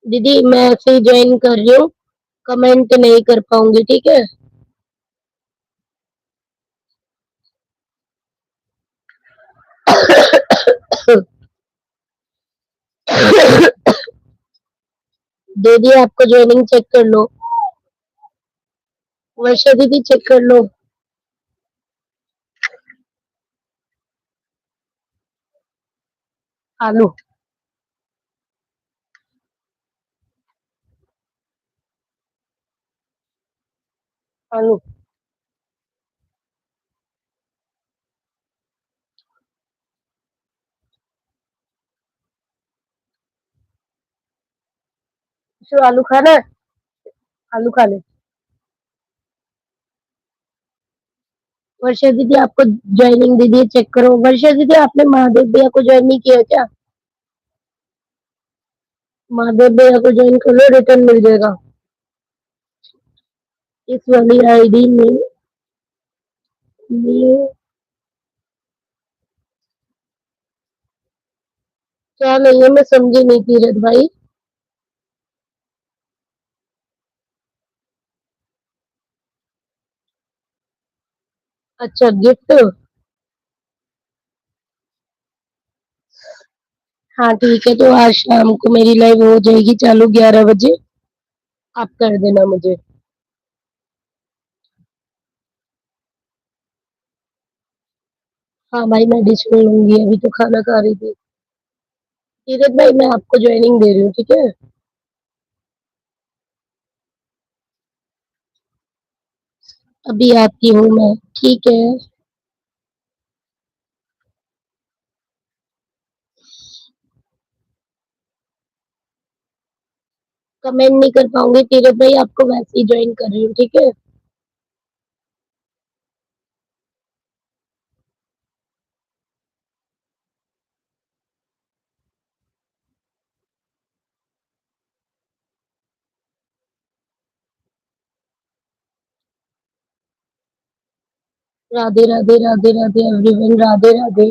दीदी मैं ऐसे ही ज्वाइन कर रही हूँ, कमेंट नहीं कर पाऊंगी, ठीक है। दीदी आपको ज्वाइनिंग चेक कर लो। वर्षा दीदी चेक कर लो। आलू। आलू। जो आलू खाना है, आलू खा ले। वर्षा दीदी आपको ज्वाइनिंग दीदी चेक करो। वर्षा दीदी आपने महादेव भैया को ज्वाइन नहीं किया क्या? महादेव भैया को ज्वाइन कर लो, रिटर्न मिल जाएगा। इस वाली आईडी में ये क्या नहीं है, मैं समझी नहीं तीरथ भाई। अच्छा गिफ्ट। हाँ ठीक है, तो आज शाम को मेरी लाइव हो जाएगी चालू 11 बजे। आप कर देना मुझे। हाँ भाई मैं डिश में लूंगी, अभी तो खाना खा रही थी। तीरथ भाई मैं आपको ज्वाइनिंग दे रही हूँ, ठीक है। अभी आती हूँ मैं, ठीक है। कमेंट नहीं कर पाऊंगी तीरथ भाई, आपको वैसे ही ज्वाइन कर रही हूँ, ठीक है। राधे राधे राधे राधे एवरीवन, राधे राधे।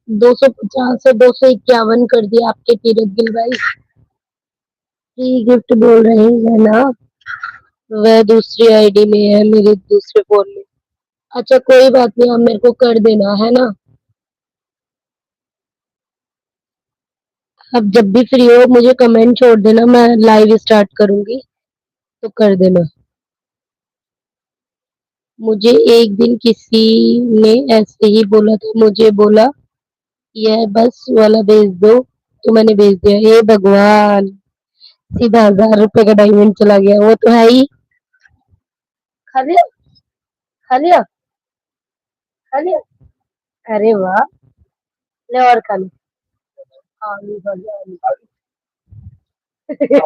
250 से 251 कर दिया आपके तीरथ गिल भाई। फ्री गिफ्ट बोल रहे हैं ना? वह दूसरी आईडी में है मेरे दूसरे फोन में। अच्छा कोई बात नहीं, आप मेरे को कर देना है ना। अब जब भी फ्री हो मुझे कमेंट छोड़ देना, मैं लाइव स्टार्ट करूंगी तो कर देना। मुझे एक दिन किसी ने ऐसे ही बोला था, मुझे बोला यह बस वाला भेज दो, तो मैंने भेज दिया। हे भगवान, सीधा 1000 रुपए का डायमंड चला गया, वो तो है ही। खा लिया, खा लिया, खा लिया। अरे वाह, ले और खा लो। आलू खा लिया, आलू खा लिया।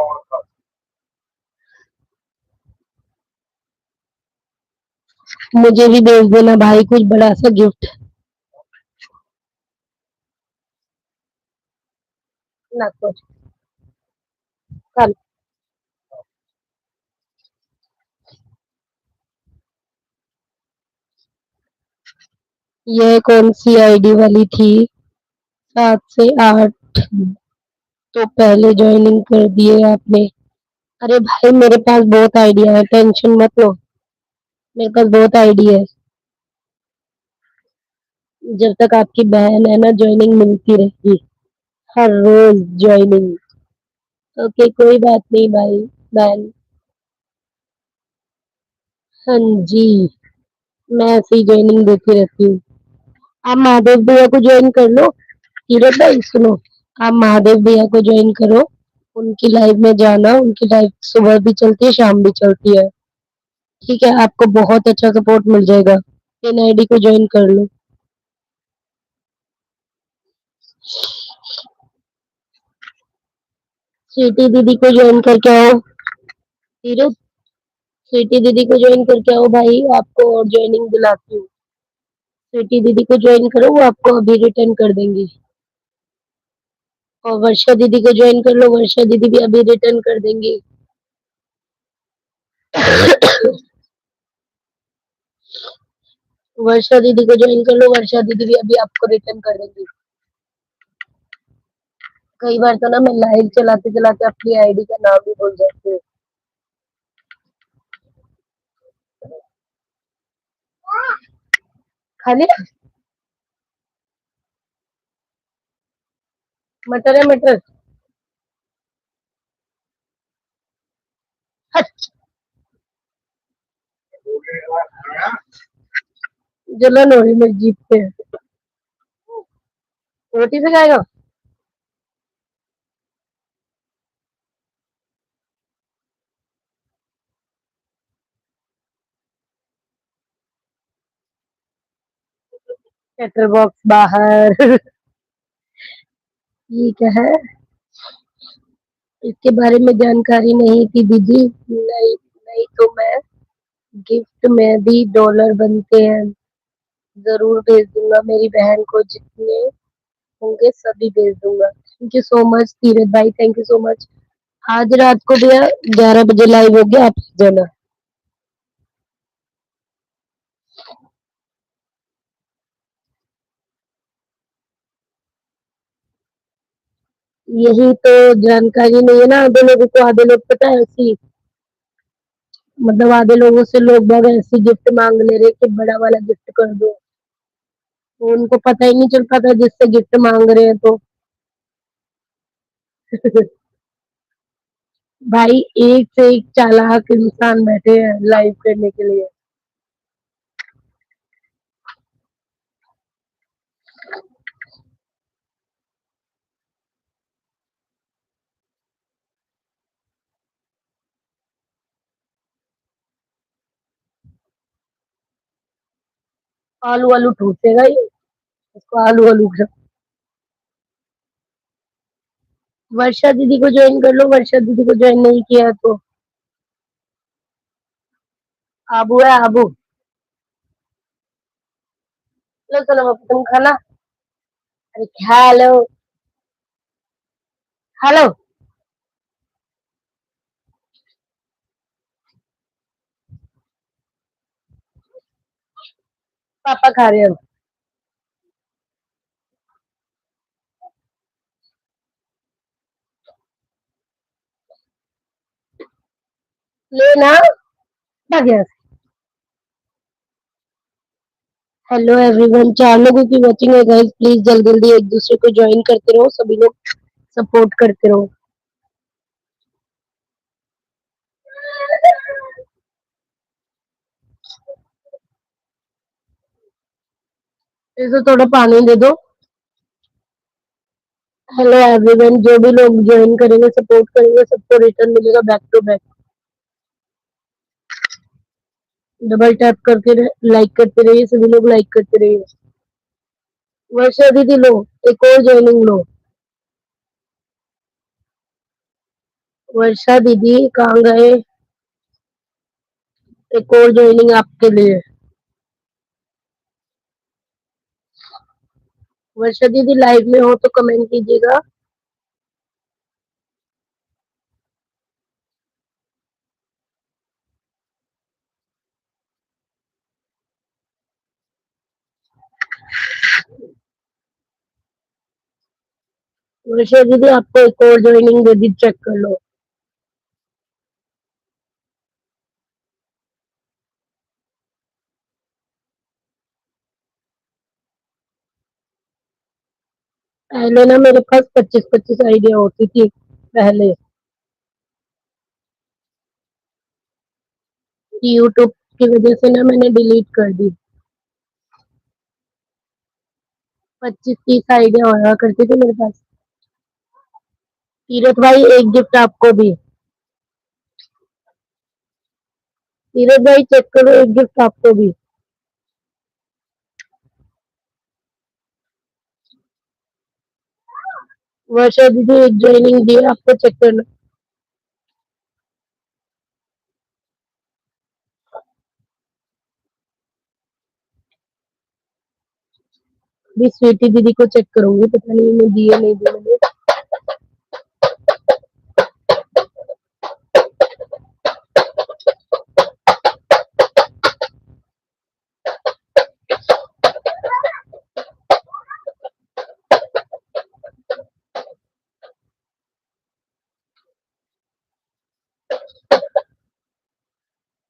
मुझे भी भेज देना भाई कुछ बड़ा सा गिफ्ट। ना कुछ खा लो। यह कौन सी आईडी वाली थी? 7 से 8 तो पहले ज्वाइनिंग कर दिए आपने। अरे भाई मेरे पास बहुत आइडिया है, टेंशन मत लो। मेरे पास बहुत आइडिया है। जब तक आपकी बहन है ना, ज्वाइनिंग मिलती रहेगी, हर रोज ज्वाइनिंग। ओके कोई बात नहीं भाई, बहन। हाँ जी, मैं ऐसे ही ज्वाइनिंग देती रहती हूँ। आप महादेव भैया को ज्वाइन कर लो। तीरथ भाई सुनो, आप महादेव भैया को ज्वाइन करो, उनकी लाइव में जाना। उनकी लाइव सुबह भी चलती है, शाम भी चलती है। ठीक है, आपको बहुत अच्छा सपोर्ट मिल जाएगा। इन आईडी को ज्वाइन कर लो। स्वीटी दीदी को ज्वाइन करके आओ। तीरथ, स्वीटी दीदी को ज्वाइन करके आओ भाई, आपको और ज्वाइनिंग दिलाती हूँ। स्वीटी दीदी को ज्वाइन करो, वो आपको अभी रिटर्न कर देंगी। और वर्षा दीदी को ज्वाइन कर लो, वर्षा दीदी भी अभी रिटर्न कर देंगी। वर्षा दीदी को ज्वाइन कर लो, वर्षा दीदी भी अभी आपको रिटर्न कर देंगी। कई बार तो ना मैं लाइव चलाते चलाते अपनी आईडी का नाम भी भूल जाती हूँ। खा लिया? मटर है मटर। हट, जलन हो रही मेरी जीभ पे। रोटी से खाएगा? सेटर बॉक्स बाहर। ये क्या है? इसके बारे में जानकारी नहीं थी दीदी। नहीं, नहीं तो मैं गिफ्ट में भी डॉलर बनते हैं, जरूर भेज दूंगा। मेरी बहन को जितने होंगे सभी भेज दूंगा। थैंक यू सो मच धीरज भाई, थैंक यू सो मच। आज रात को भैया 11 बजे लाइव हो गया, आप आ जाना। यही तो जानकारी नहीं है ना आधे लोगों को। आधे लोग पता है ऐसी, मतलब आधे लोगों से लोग बाग ऐसी गिफ्ट मांग ले रहे कि बड़ा वाला गिफ्ट कर दो। तो उनको पता ही नहीं चल पाता जिससे गिफ्ट मांग रहे हैं तो। भाई एक से एक चालाक इंसान बैठे हैं लाइव करने के लिए। आलू आलू ठूसेगा ये, इसको आलू आलू। वर्षा दीदी को ज्वाइन कर लो, वर्षा दीदी को ज्वाइन नहीं किया तो। आबू है आबू। लो चलो बाबू, तुम खाना। अरे खा लो, खा लो। पापा खा रहे हैं। लेना। आ गया। हेलो एवरीवन, 4 लोगों की वॉचिंग है गाइस, प्लीज जल्दी जल्दी एक दूसरे को ज्वाइन करते रहो, सभी लोग सपोर्ट करते रहो। इसे थोड़ा पानी दे दो। हेलो एवरीवन, जो भी लोग ज्वाइन करेंगे सपोर्ट करेंगे सबको रिटर्न मिलेगा back to back. Double tap करके लाइक करते रहिए, सभी लोग लाइक करते रहिए। वर्षा दीदी लो, एक और ज्वाइनिंग लो। वर्षा दीदी कहाँ गए? एक और ज्वाइनिंग आपके लिए। वर्षा दीदी लाइव में हो तो कमेंट कीजिएगा। वर्षा दीदी आपको एक और ज्वाइनिंग दे दी, चेक कर लो। पहले ना मेरे पास 25-25 आइडिया होती थी पहले। यूट्यूब की वजह से ना मैंने डिलीट कर दी। 25-30 आइडिया होया करती थी मेरे पास। तीरथ भाई एक गिफ्ट आपको भी। तीरथ भाई चेक करो, एक गिफ्ट आपको भी। वर्षा दीदी एक ज्वाइनिंग दी है आपको, चेक करना। अभी स्वीटी दीदी को चेक करूंगी, पता नहीं मैं दिए नहीं दिए मैंने।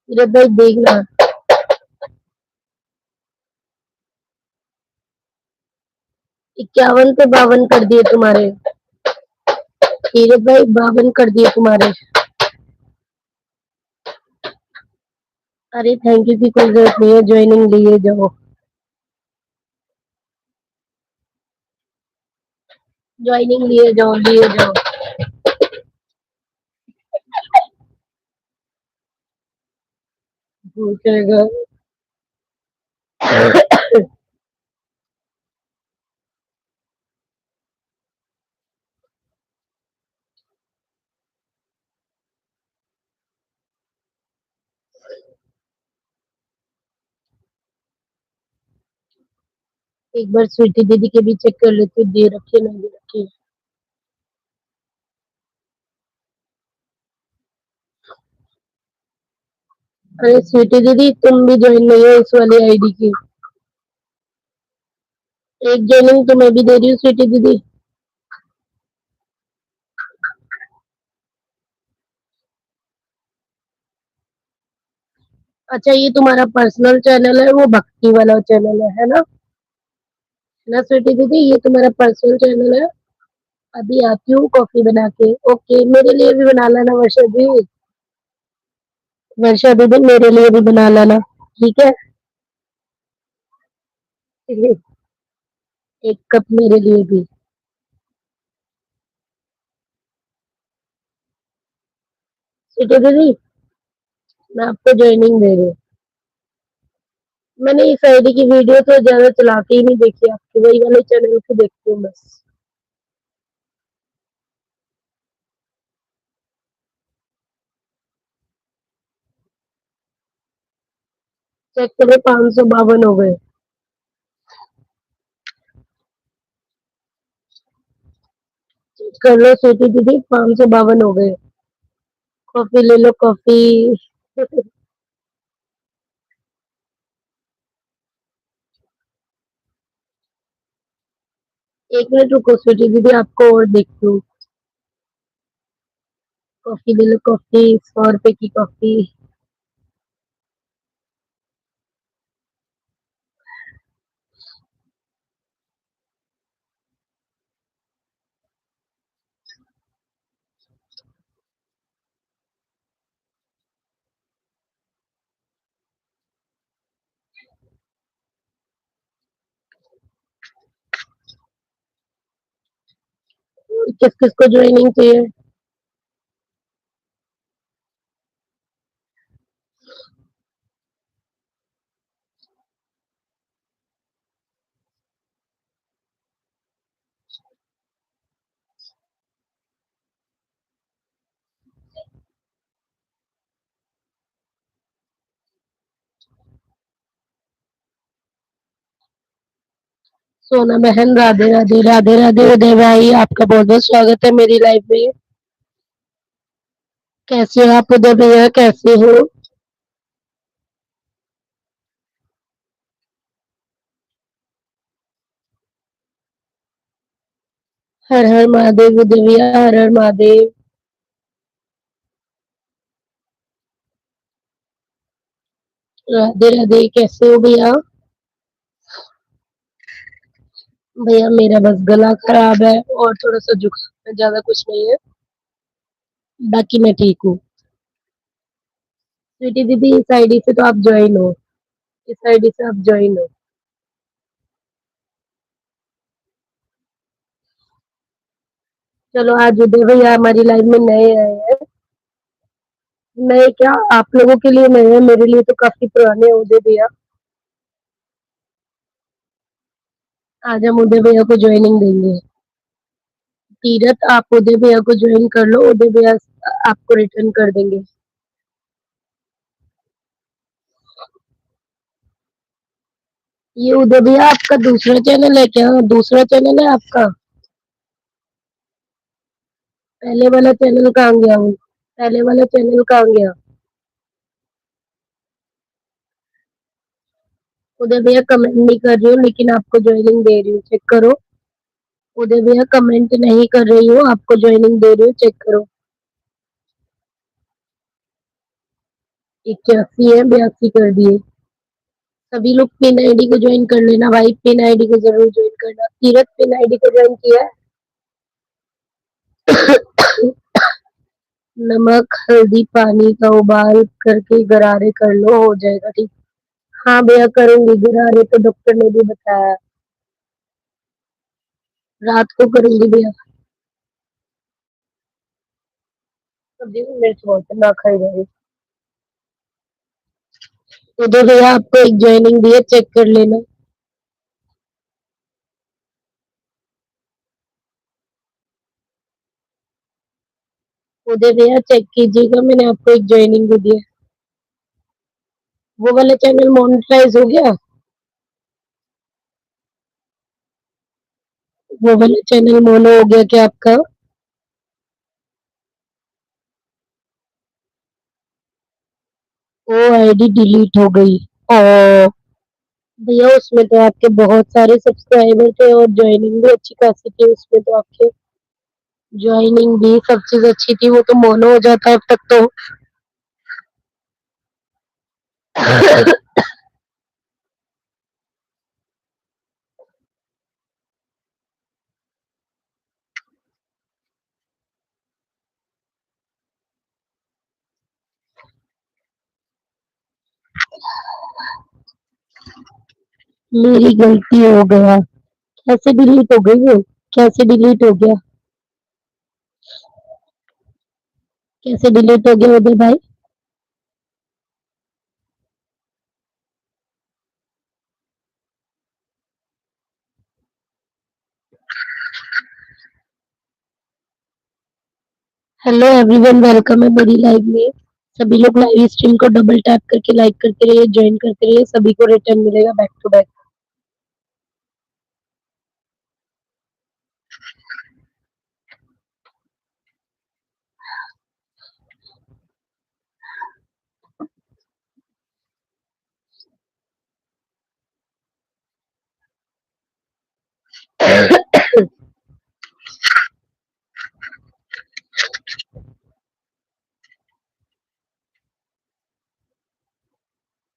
तीरथ भाई देखना। 51 पे 52 कर दिए तुम्हारे। तीरथ भाई 52 कर दिए तुम्हारे। अरे थैंक यू की कोई जरूरत नहीं है, ज्वाइनिंग लिए जाओ। ज्वाइनिंग लिए जाओ, लिए जाओ। पूछेगा। एक बार स्वीटी दीदी के भी चेक कर लेती हूँ, दे रखी है नहीं दे रखी है। अरे स्वीटी दीदी तुम भी ज्वाइन नहीं हो इस वाली आईडी की। एक ज्वाइनिंग तो मैं भी दे रही हूँ स्वीटी दीदी। अच्छा ये तुम्हारा पर्सनल चैनल है, वो भक्ति वाला चैनल है ना? ना स्वीटी दीदी ये तुम्हारा पर्सनल चैनल है। अभी आती हूँ कॉफी बना के। ओके मेरे लिए भी बना लेना वर्षा जी। वर्षा दीदी मेरे लिए भी बना लेना, ठीक है? एक कप मेरे लिए भी। स्वीटी दीदी मैं आपको ज्वाइनिंग दे रही हूँ। मैंने इस आईडी की वीडियो तो ज्यादा चला के ही नहीं देखी, आपके वही वाले चैनल की देखती हूँ बस। चेक करो 552 हो गए। कर लो स्वीटी दीदी, 552 हो गए। कॉफी ले लो कॉफी। एक मिनट रुको स्वीटी दीदी, आपको और देखती हूँ। कॉफी ले लो कॉफी, 100 रुपए की कॉफी। किस किस को ज्वाइनिंग चाहिए? सोना बहन, राधे राधे, राधे राधे। उदय भाई, आपका बहुत बहुत स्वागत है मेरी लाइफ में। कैसे हो आप उदय भैया, कैसे हो? हर हर महादेव उदय भैया, हर हर महादेव। राधे राधे, कैसे हो भैया? भैया मेरा बस गला खराब है और थोड़ा सा जुकाम है, ज्यादा कुछ नहीं है। बाकी मैं ठीक हूँ। स्वीटी दीदी, इस आईडी से तो आप ज्वाइन हो, इस आईडी से आप ज्वाइन हो। चलो, आज उदय भैया हमारी लाइफ में नए आए हैं। नए क्या, आप लोगों के लिए नए हैं, मेरे लिए तो काफी पुराने हैं उदय भैया। आज हम उदय भैया को ज्वाइनिंग देंगे। तीरथ, आप उदय भैया को ज्वाइन कर लो, उदय भैया आपको रिटर्न कर देंगे। ये उदय भैया आपका दूसरा चैनल है क्या? दूसरा चैनल है आपका? पहले वाला चैनल कहाँ गया हूँ? पहले वाला चैनल कहाँ गया? उदय भैया कमेंट नहीं कर रही हूँ, लेकिन आपको ज्वाइनिंग दे रही हूँ, चेक करो। उदय भैया कमेंट नहीं कर रही हूँ, आपको ज्वाइनिंग दे रही हूँ, चेक करो। 81 है, 82 कर दिए। सभी लोग पिन आईडी को ज्वाइन कर लेना भाई, पिन आईडी को जरूर ज्वाइन करना। तीरथ, पिन आईडी को ज्वाइन किया है? नमक हल्दी पानी का उबाल करके गरारे कर लो, हो जाएगा ठीक। हाँ भैया करूंगी, गरारे तो डॉक्टर ने भी बताया। रात को करूंगी भैया। सब्जी में मिर्च बहुत है, ना खाई जाएगी। उधर भैया आपको एक ज्वाइनिंग दी है, चेक कर लेना। उधर भैया चेक कीजिएगा, मैंने आपको एक ज्वाइनिंग भी दी है। वो वाला चैनल मोनेटाइज हो गया? वो वाला चैनल मोनो हो गया क्या आपका? वो आईडी डिलीट हो गई। ओ भैया, उसमें तो आपके बहुत सारे सब्सक्राइबर थे और ज्वाइनिंग भी अच्छी खासी थी उसमें तो आपके। ज्वाइनिंग भी सब चीज अच्छी थी, वो तो मोनो हो जाता है अब तक तो। मेरी गलती हो गया। कैसे डिलीट हो गई वो? कैसे डिलीट हो गया? कैसे डिलीट हो गया उदय भाई? हेलो एवरीवन, वेलकम है मेरी लाइव में। सभी लोग लाइव स्ट्रीम को डबल टैप करके लाइक करते रहिए, ज्वाइन करते रहिए, सभी को रिटर्न मिलेगा back to back.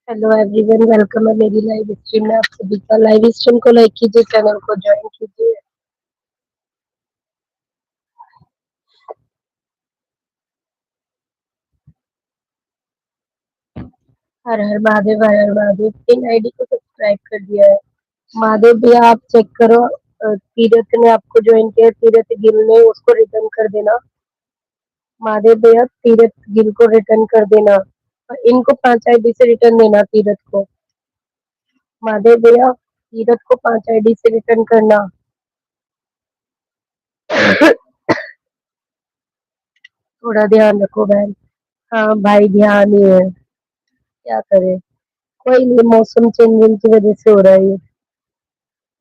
Hello everyone, welcome है मेरी लाइव स्ट्रीम में। आप सभी का लाइव स्ट्रीम को लाइक कीजिए, चैनल को ज्वाइन कीजिए। हर हर महादेव, हर हर महादेव। इन आईडी को सब्सक्राइब कर दिया है। महादेव भैया आप चेक करो, तीरथ ने आपको ज्वाइन किया, तीरथ गिल ने उसको रिटर्न कर देना। महादेव भैया तीरथ गिल को रिटर्न कर देना, और इनको 5 आईडी से रिटर्न देना तीरथ को। महादेव भैया तीरथ को 5 आईडी से रिटर्न करना। थोड़ा ध्यान रखो बहन। हाँ भाई ध्यान ही है, क्या करे। कोई नहीं, मौसम चेंजिंग की वजह से हो रहा है ये।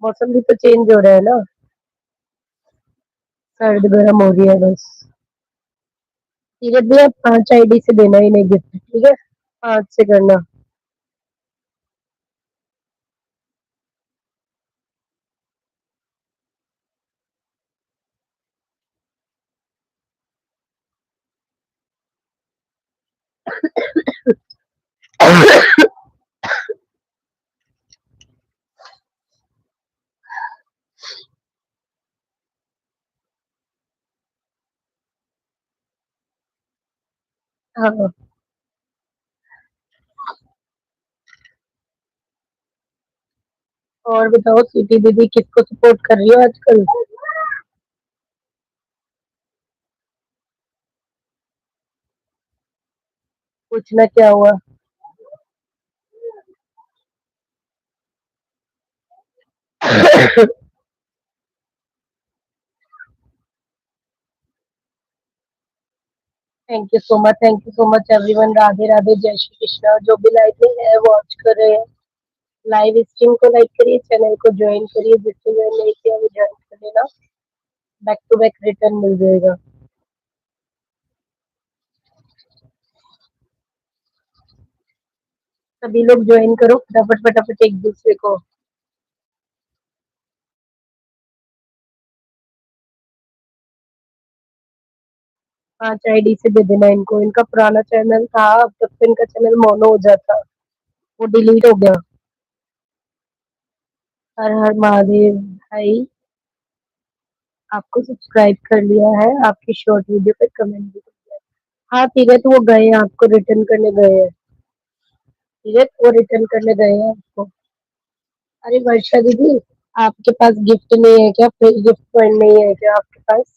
मौसम भी तो चेंज हो रहा है ना, सर्द गर्म हो रही है बस। तीरथ भैया 5 आईडी से देना ही नहीं गिफ्ट, ठीक है? 5 से करना। हाँ, और बताओ स्वीटी दीदी किसको सपोर्ट कर रही हो आजकल? पूछना क्या हुआ? Thank you so much, thank you so much everyone. Radhe Radhe, जय श्री कृष्णा। जो भी लाइव में है वॉच कर रहे हैं, लाइव स्ट्रीम को लाइक करिए, चैनल को ज्वाइन करिए, जिससे ज्वाइन नहीं किया वो ज्वाइन कर लेना। बैक टू बैक रिटर्न मिल जाएगा। सभी लोग ज्वाइन करो फटाफट फटाफट एक दूसरे को। 5 आईडी से दे देना इनको, इनका पुराना चैनल था, अब तक तो इनका चैनल मोनो हो जाता, वो डिलीट हो गया। हर हर महादेव भाई, आपको सब्सक्राइब कर लिया है, आपकी शॉर्ट वीडियो पे कमेंट भी कर दिया। हाँ तीरथ वो गए हैं, आपको रिटर्न करने गए हैं। तीरथ वो रिटर्न करने गए हैं आपको। अरे वर्षा दीदी, आपके पास गिफ्ट नहीं है क्या? फ्री गिफ्ट पॉइंट नहीं है क्या आपके पास?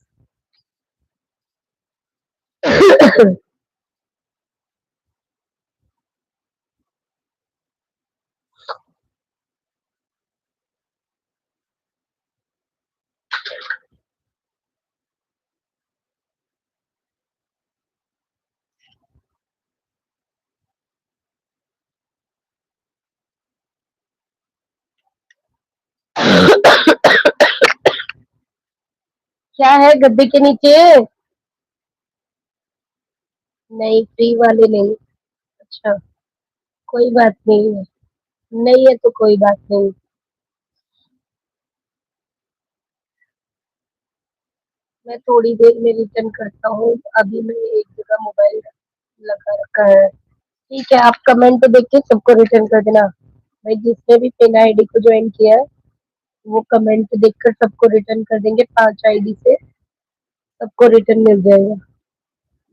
क्या है गद्दे के नीचे? नहीं फ्री वाले नहीं। अच्छा, कोई बात नहीं है। नहीं है तो कोई बात नहीं। मैं थोड़ी देर में रिटर्न करता हूँ, अभी मैं एक जगह मोबाइल लगा रखा है। ठीक है, आप कमेंट देख के सबको रिटर्न कर देना। भाई जिसने भी पिन आईडी को ज्वाइन किया है, वो कमेंट देखकर सबको रिटर्न कर देंगे। 5 आईडी से सबको रिटर्न मिल जाएगा।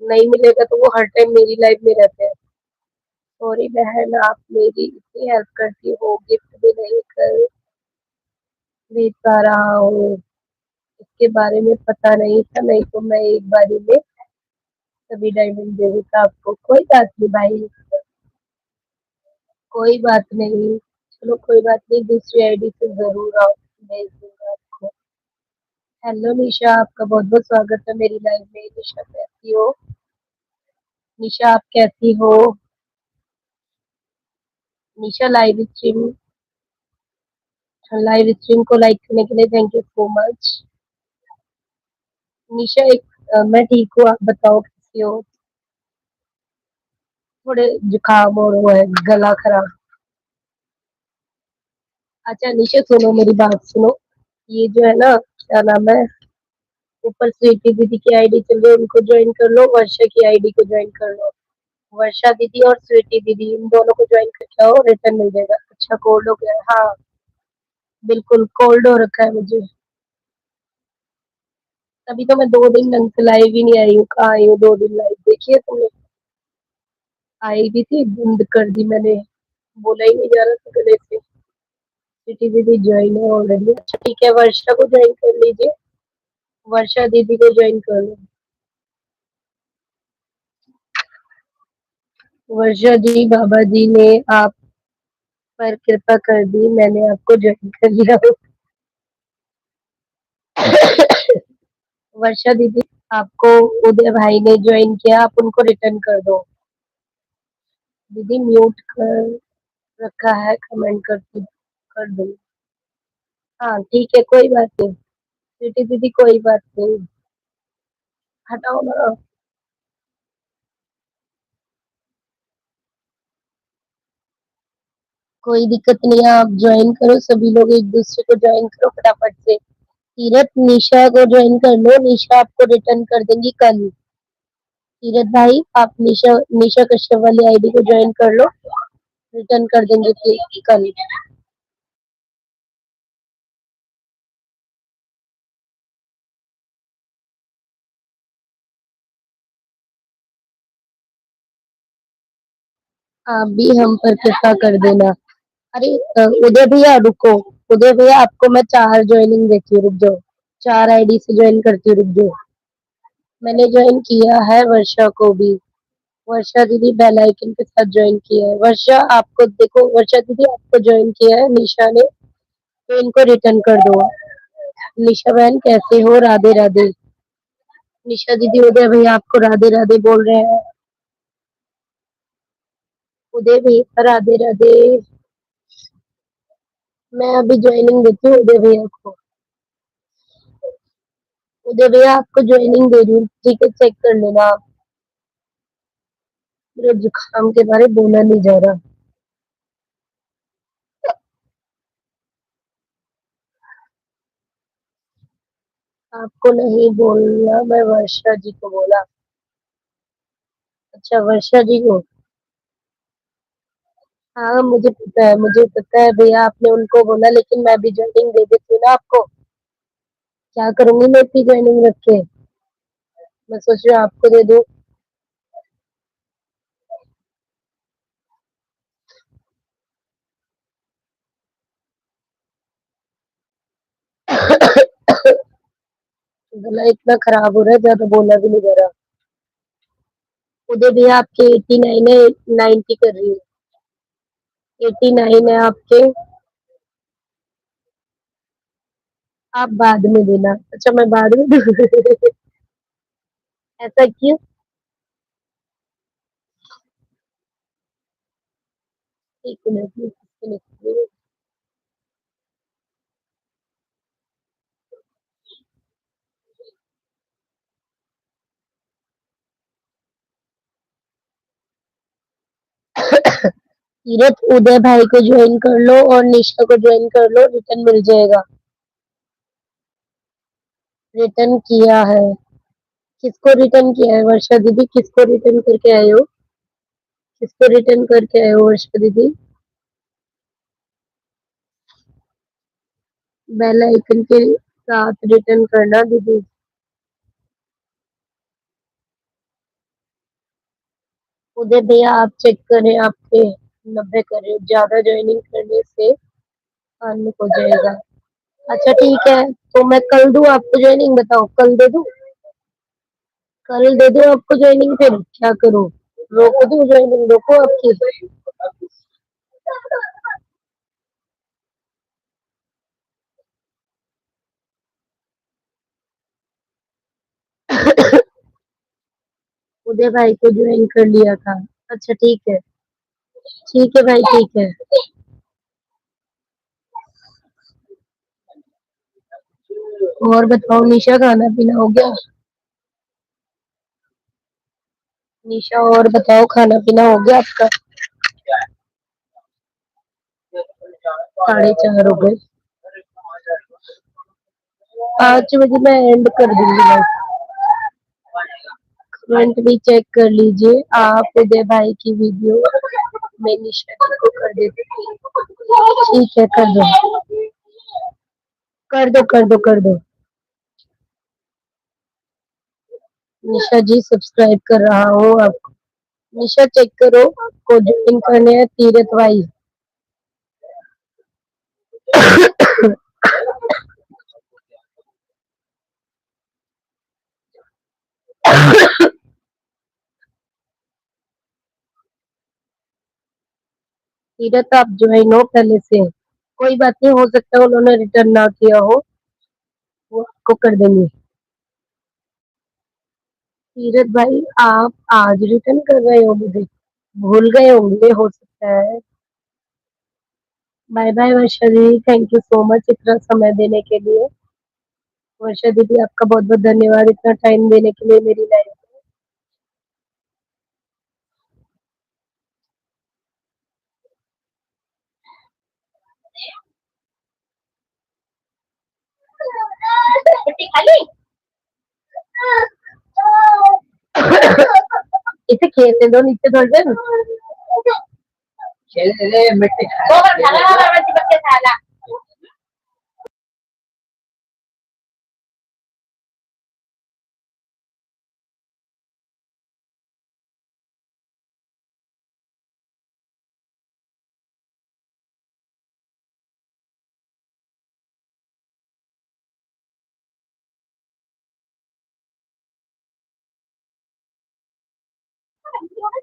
नहीं मिलेगा तो वो हर टाइम मेरी लाइफ में रहते हैं। सॉरी बहन, आप मेरी इतनी हेल्प करती हो, गिफ्ट भी नहीं कर भेज पा रहा हूँ, इसके बारे में पता नहीं था, नहीं तो मैं एक बारी में सभी डायमंड दे देता आपको। कोई बात नहीं भाई, कोई बात नहीं। चलो कोई बात नहीं, दूसरी आईडी से जरूर आओ, भेज दूंगा आपको। हेलो निशा, आपका बहुत बहुत स्वागत है मेरी लाइव में। निशा कैसी हो? निशा आप कैसी हो? निशा लाइव स्ट्रीम को लाइक करने के लिए थैंक यू सो मच। निशा एक मैं ठीक हूँ, आप बताओ कैसी हो? थोड़े जुकाम और हुआ है, गला खराब। अच्छा निशा सुनो, मेरी बात सुनो। ये जो है ना, क्या नाम है, ऊपर स्वीटी दीदी की आईडी चल रही है, उनको ज्वाइन कर लो, वर्षा की आईडी को ज्वाइन कर लो। वर्षा दीदी और स्वीटी दीदी इन दोनों को ज्वाइन करके आओ, रिटर्न मिल जाएगा। अच्छा कोल्ड हो गया है? हाँ बिल्कुल कोल्ड हो रखा है मुझे। तभी तो मैं 2 दिन ढंग से लाइव ही नहीं आई हूँ। कहाँ आई हूँ 2 दिन लाइव, देखिए तुमने? आई भी थी, बंद कर दी मैंने, बोला ही नहीं जा रहा था गले से। सिटी दीदी ज्वाइन है ऑलरेडी। अच्छा ठीक है, वर्षा को ज्वाइन कर लीजिए। वर्षा दीदी को ज्वाइन कर लो। वर्षा जी, बाबा जी ने आप पर कृपा कर दी, मैंने आपको ज्वाइन कर लिया। वर्षा दीदी, आपको उदय भाई ने ज्वाइन किया, आप उनको रिटर्न कर दो। दीदी म्यूट कर रखा है, कमेंट कर दो। हाँ ठीक है, कोई बात नहीं। सिटी दीदी कोई बात नहीं, हटाओ ना। कोई दिक्कत नहीं है, आप ज्वाइन करो, सभी लोग एक दूसरे को ज्वाइन करो फटाफट से। तीरथ निशा को ज्वाइन कर लो, निशा आपको रिटर्न कर देंगी कल। तीरथ भाई, आप निशा निशा कश्यप वाली आईडी को ज्वाइन कर लो, रिटर्न कर देंगे कल। आप भी हम पर कृपा कर देना। अरे उदय भैया रुको, उदय भैया आपको मैं 4 ज्वाइनिंग देती हूँ, रुक जाओ। 4 आईडी से ज्वाइन करती हूँ, रुक जाओ। मैंने ज्वाइन किया है वर्षा को भी। वर्षा दीदी बेल आइकन के साथ ज्वाइन किया है। वर्षा आपको देखो, वर्षा दीदी आपको ज्वाइन किया है निशा ने, तो इनको रिटर्न कर दो। निशा बहन कैसे हो? राधे राधे। निशा दीदी, उदय भैया आपको राधे राधे बोल रहे हैं। उदय भैया राधे राधे। मैं अभी ज्वाइनिंग देती हूँ उदय भैया को। उदय भैया आपको ज्वाइनिंग दे रही हूँ, ठीक है, चेक कर लेना आप। मेरे जुकाम के बारे बोला नहीं जा रहा। आपको नहीं बोलना, मैं वर्षा जी को बोला। अच्छा वर्षा जी को। हाँ मुझे पता है भैया, आपने उनको बोला, लेकिन मैं भी ज्वाइनिंग दे देती हूँ ना आपको। क्या करूंगी मैं इतनी ज्वाइनिंग रख के? मैं सोच रही हूँ आपको दे दूँ। गला इतना खराब हो रहा है, ज्यादा बोला भी नहीं जा रहा। उदय भैया आपके 89 है, 90 कर रही है। 89 है आपके। आप बाद में देना। अच्छा मैं बाद में दूँ? ऐसा क्यों? एक मिनट में किसके लिख। तीरथ, उदय भाई को ज्वाइन कर लो और निशा को ज्वाइन कर लो, रिटर्न मिल जाएगा। रिटर्न किया है। किसको रिटर्न किया है वर्षा दीदी? किसको रिटर्न करके आए हो? किसको रिटर्न करके आए हो वर्षा दीदी? बेल आइकन के साथ रिटर्न करना दीदी। उदय भैया आप चेक करें, आपके 90 करे, ज्यादा ज्वाइनिंग करने से अन हो जाएगा। अच्छा ठीक है, तो मैं कल दूं आपको ज्वाइनिंग? बताओ कल दे दूं? कल दे दूं आपको ज्वाइनिंग, फिर क्या करूं? रोक दूं ज्वाइनिंग? रोको आपकी। उदय भाई को ज्वाइन कर लिया था। अच्छा ठीक है भाई, ठीक है। और बताओ निशा, खाना पीना हो गया? निशा और बताओ, खाना पीना हो गया आपका? 4:30 हो गए। 5 बजे मैं एंड कर दूंगी भाई। कमेंट भी चेक कर लीजिए आप, उदय भाई की वीडियो मैं निशा जी को कर देती हूँ। ठीक है, कर दो कर दो कर दो कर दो। निशा जी सब्सक्राइब कर रहा हूँ आपको। निशा चेक करो, आपको ज्वाइन करने हैं तीरथ भाई। सीरत आप ज्वाइन हो पहले से, कोई बात नहीं, हो सकता है उन्होंने रिटर्न ना किया हो, वो आपको कर देंगे। सीरत भाई आप आज रिटर्न कर रहे हो मुझे, भूल गए होंगे हो सकता है। बाय बाय वर्षा दीदी, थैंक यू सो मच इतना समय देने के लिए। वर्षा दीदी आपका बहुत बहुत धन्यवाद इतना टाइम देने के लिए मेरी लाइफ में। इसे खेलने दो नीचे थोड़ी देर, खेलने दे मिट्टी खाला।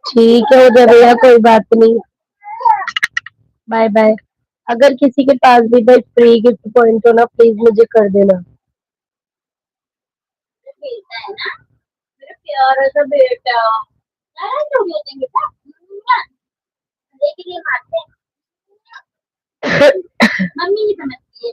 ठीक है उधर भैया, कोई बात नहीं, बाय बाय। अगर किसी के पास भी भाई फ्री गिफ्ट पॉइंट हो ना, प्लीज मुझे कर देना। मेरा प्यारा सा बेटा, मम्मी नहीं समझती है।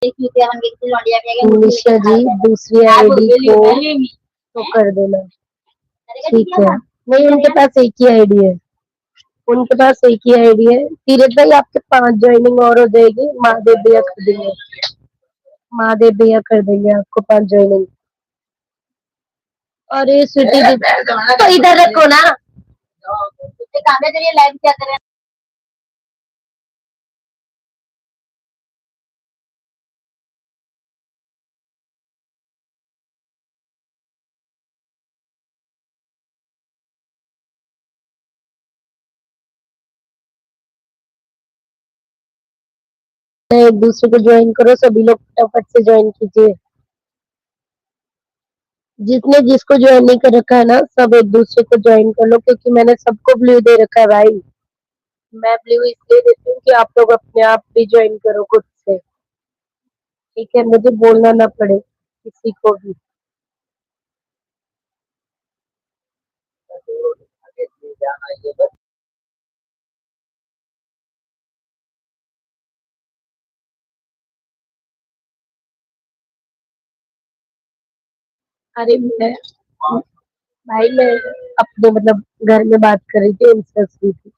निशा जी दूसरी आईडी को कर देना, ठीक है। नहीं उनके पास एक ही आईडी है, उनके पास एक ही आईडी है। सीरत भाई आपके 5 ज्वाइनिंग और हो जाएगी, महादेव भैया कर देंगे, महादेव भैया कर देंगे आपको 5 ज्वाइनिंग। अरे स्वीटी जी तो इधर रखो ना, काम है तेरी लाइव क्या कर। एक दूसरे को ज्वाइन करो, सभी लोग फटाफट से ज्वाइन कीजिए। जिसने जिसको ज्वाइन नहीं कर रखा है ना, सब एक दूसरे को ज्वाइन कर लो, क्योंकि मैंने सबको ब्लू दे रखा है भाई। मैं ब्लू इसलिए देती हूँ कि आप लोग अपने आप भी ज्वाइन करो खुद से, ठीक है, मुझे बोलना ना पड़े किसी को भी। अरे भाई मैं अपने मतलब घर में बात कर रही थी, उनसे हंस रही थी।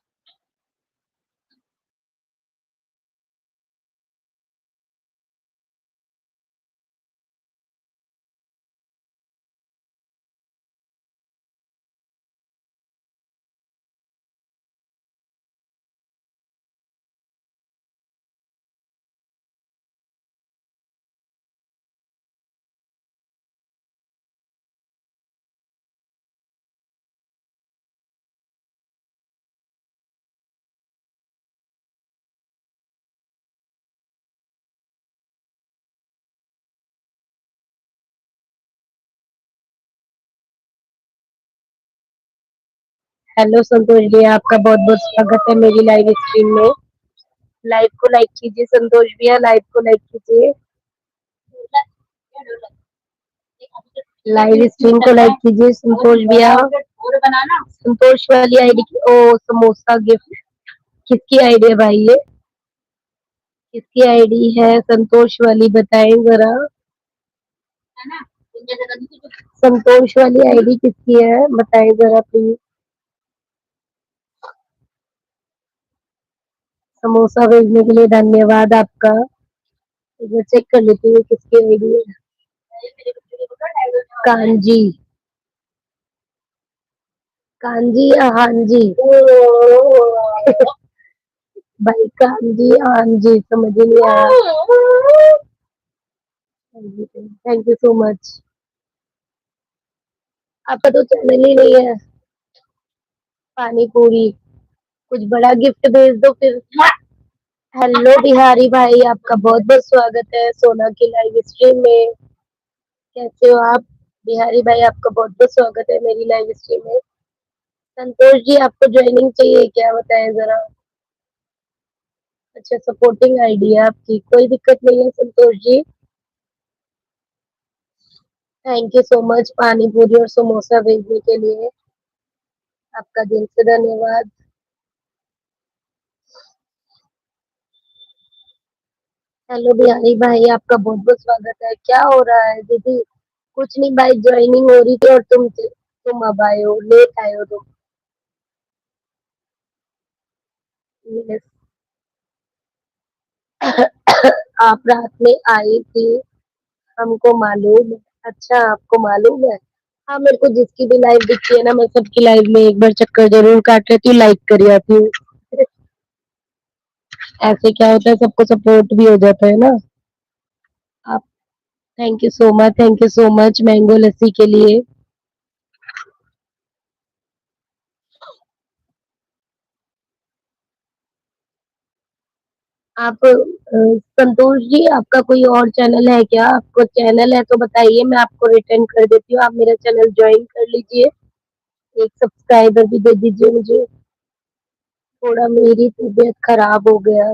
हेलो संतोष जी, आपका बहुत बहुत स्वागत है मेरी लाइव स्ट्रीम में। लाइव को लाइक कीजिए संतोष भैया, लाइव को लाइक कीजिए, लाइव स्ट्रीम को लाइक कीजिए संतोष भैया। संतोष वाली आईडी की ओ समोसा गिफ्ट किसकी आईडी है भाई ये? किसकी आईडी है संतोष वाली बताएं जरा। संतोष वाली आईडी किसकी है बताएं जरा प्लीज। समोसा भेजने के लिए धन्यवाद आपका। मैं चेक कर लेती हूँ किसकी आईडी है। कांजी, कांजी या हांजी? भाई कांजी हांजी समझ ही नहीं आया। Thank you so much. आपका तो चैनल ही नहीं है। पानी पूरी कुछ बड़ा गिफ्ट भेज दो फिर। हेलो बिहारी भाई, आपका बहुत बहुत स्वागत है सोना की लाइव स्ट्रीम में। कैसे हो आप बिहारी भाई? आपका बहुत बहुत स्वागत है मेरी लाइव स्ट्रीम में। संतोष जी आपको ज्वाइनिंग चाहिए क्या बताएं जरा। अच्छा सपोर्टिंग आईडी है आपकी, कोई दिक्कत नहीं है Santosh ji. Thank you so much पानी पूरी और समोसा भेजने के लिए, आपका दिल से धन्यवाद। हेलो बिहारी भाई, आपका बहुत बहुत स्वागत है। क्या हो रहा है दीदी? कुछ नहीं भाई, ज्वाइनिंग हो रही थी और तुम अब आए हो, लेट आए हो तुम। Yes. आप रात में आई थी, हमको मालूम है। अच्छा आपको मालूम है। हाँ मेरे को जिसकी भी लाइव दिखती है ना, मैं सबकी लाइव में एक बार चक्कर जरूर काट लेती हूँ, लाइक कर आती हूँ। ऐसे क्या होता है, सबको सपोर्ट भी हो जाता है ना। आप thank you so much, thank you so much mango lassi के लिए। आप संतोष जी आपका कोई और चैनल है क्या? आपको चैनल है तो बताइए, मैं आपको रिटर्न कर देती हूँ, आप मेरा चैनल ज्वाइन कर लीजिए। एक सब्सक्राइबर भी दे दीजिए मुझे। थोड़ा मेरी तबीयत खराब हो गया।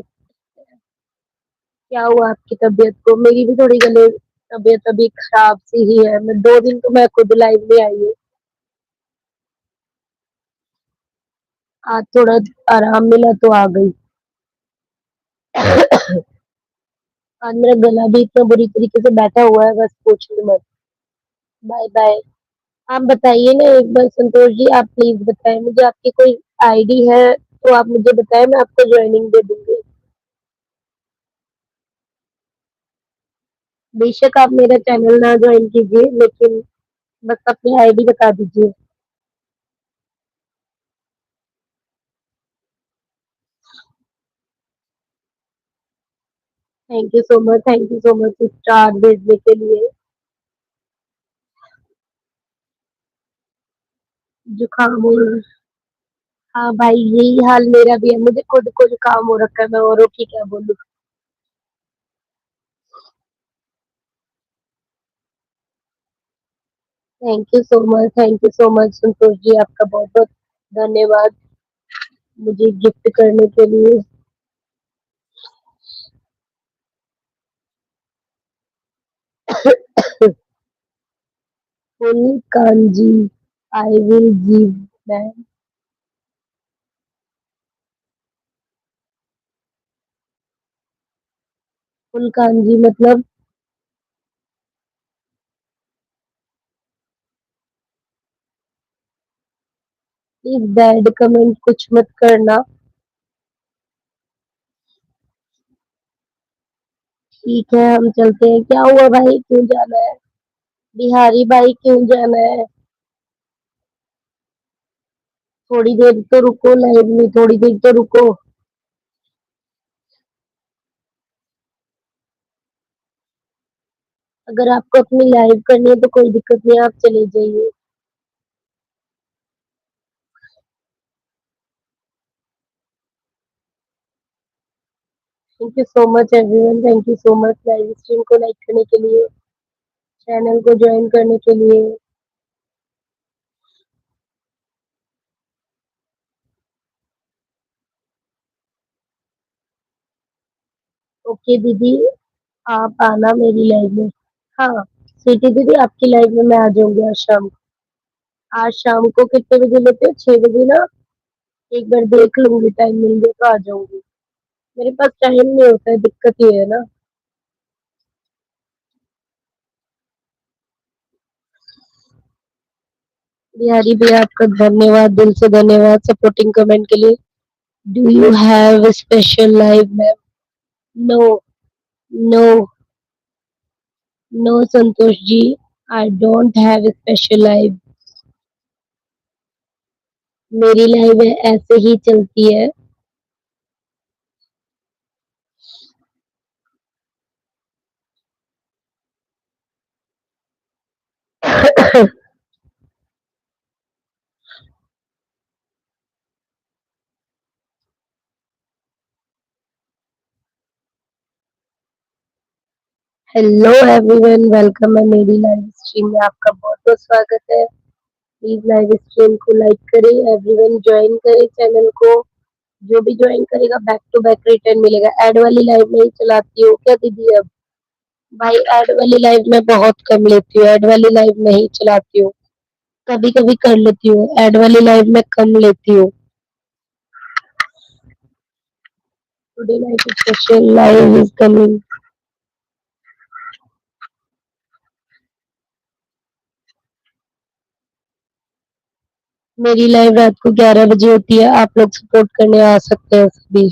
क्या हुआ आपकी तबीयत को? मेरी भी थोड़ी गले तबीयत अभी खराब सी ही है। मैं 2 दिन तो मैं खुद लाइव में आई हूँ। आज थोड़ा आराम मिला तो आ गई। आज मेरा गला भी इतना बुरी तरीके से बैठा हुआ है, बस पूछिए मत। Bye bye. आप बताइए ना एक बार संतोष जी, आप प्लीज बताएं मुझे, आपकी कोई आईडी है तो आप मुझे बताएं, मैं आपको ज्वाइनिंग दे दूंगी। बेशक आप मेरा चैनल ना ज्वाइन कीजिए, लेकिन बस अपनी आईडी बता दीजिए। Thank you so much, thank you so much star भेजने के लिए। जुकाम हो। हाँ भाई यही हाल मेरा भी है, मुझे खुद को जुकाम हो रखा है, मैं औरों की क्या बोलूं। Thank you so much, thank you so much Santosh ji, आपका बहुत बहुत धन्यवाद मुझे गिफ्ट करने के लिए। Full kanji, I will give ma'am. Full kanji मतलब? प्लीज बैड कमेंट कुछ मत करना। ठीक है हम चलते हैं। क्या हुआ भाई, क्यों जाना है? बिहारी भाई क्यों जाना है? थोड़ी देर तो रुको लाइव में, थोड़ी देर तो रुको। अगर आपको अपनी लाइव करनी है तो कोई दिक्कत नहीं, आप चले जाइए। Thank you so much everyone, thank you so much live stream को लाइक करने के लिए, चैनल को ज्वाइन करने के लिए। ओके दीदी, आप आना मेरी लाइफ में। हाँ, स्वीटी दीदी आपकी लाइफ में मैं आ जाऊंगी आज शाम को। आज शाम को कितने बजे लेते हो? 6 बजे ना? एक बार देख लूंगी, टाइम मिल गया तो आ जाऊंगी। मेरे पास टाइम नहीं होता है, दिक्कत ये है ना। बिहारी भैया आपका धन्यवाद, दिल से धन्यवाद सपोर्टिंग कमेंट के लिए। Do you have special life ma'am? No, no, no Santosh ji, I don't have special life. मेरी लाइफ ऐसे ही चलती है। हेलो एवरीवन, वेलकम है मेरी लाइव स्ट्रीम में। आपका बहुत बहुत स्वागत है। प्लीज लाइव स्ट्रीम को लाइक करें, एवरीवन ज्वाइन करें चैनल को। जो भी ज्वाइन करेगा बैक टू बैक रिटर्न मिलेगा। एड वाली लाइव नहीं चलाती हो क्या दीदी अब? भाई एड वाली लाइव में बहुत कम लेती हूँ, एड वाली लाइव नहीं चलाती हूँ। कभी कभी कर लेती हूँ, एड वाली लाइव में कम लेती हूँ। Today night special live is coming. मेरी लाइव रात को 11 बजे होती है, आप लोग सपोर्ट करने आ सकते हैं सभी।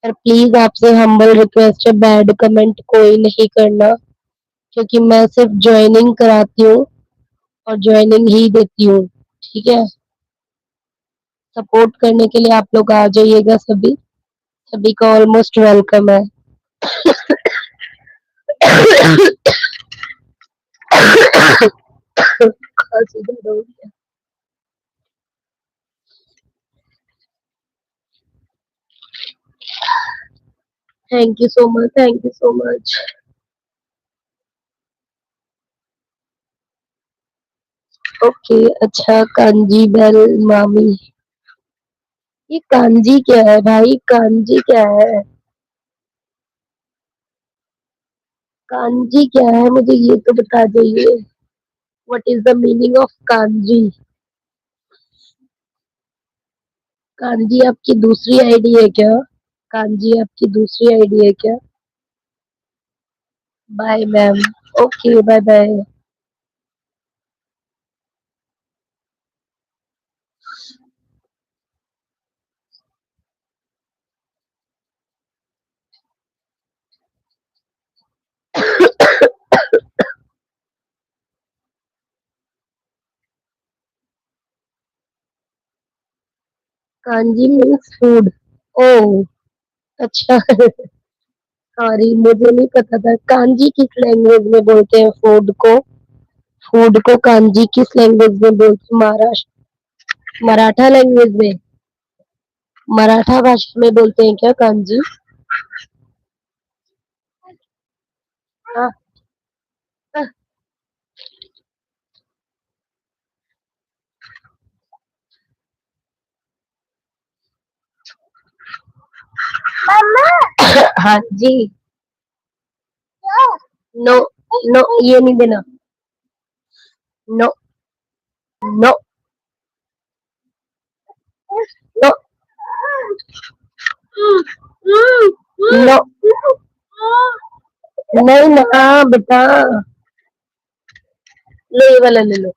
पर प्लीज आपसे हम्बल रिक्वेस्ट है, बैड कमेंट कोई नहीं करना, क्योंकि मैं सिर्फ ज्वाइनिंग कराती हूँ और ज्वाइनिंग ही देती हूँ। ठीक है, सपोर्ट करने के लिए आप लोग आ जाइएगा सभी। सभी का ऑलमोस्ट वेलकम है। खांसी ज्यादा हो गई है। Thank you so much, thank you so much. Okay, अच्छा कांजी बेल मामी। ये कांजी क्या है भाई? कांजी क्या है? कांजी क्या है, मुझे ये तो बता दीजिए। What is the meaning of kanji? Kanji आपकी दूसरी आईडी है क्या? कांजी आपकी दूसरी आईडी है क्या? Bye ma'am. Okay, bye bye. Kanji means food. Oh, अच्छा। सॉरी, मुझे नहीं पता था। कांजी किस लैंग्वेज में बोलते हैं फूड को? फूड को कांजी किस लैंग्वेज में बोलते हैं? महाराष्ट्र, मराठा लैंग्वेज में, मराठा भाषा में बोलते हैं क्या कांजी? हाँ, हाँ। हाँ जी। नो, नो, ये नहीं देना। नो, नो, नो, नो, नहीं ना बेटा। लो ये वाला ले लो।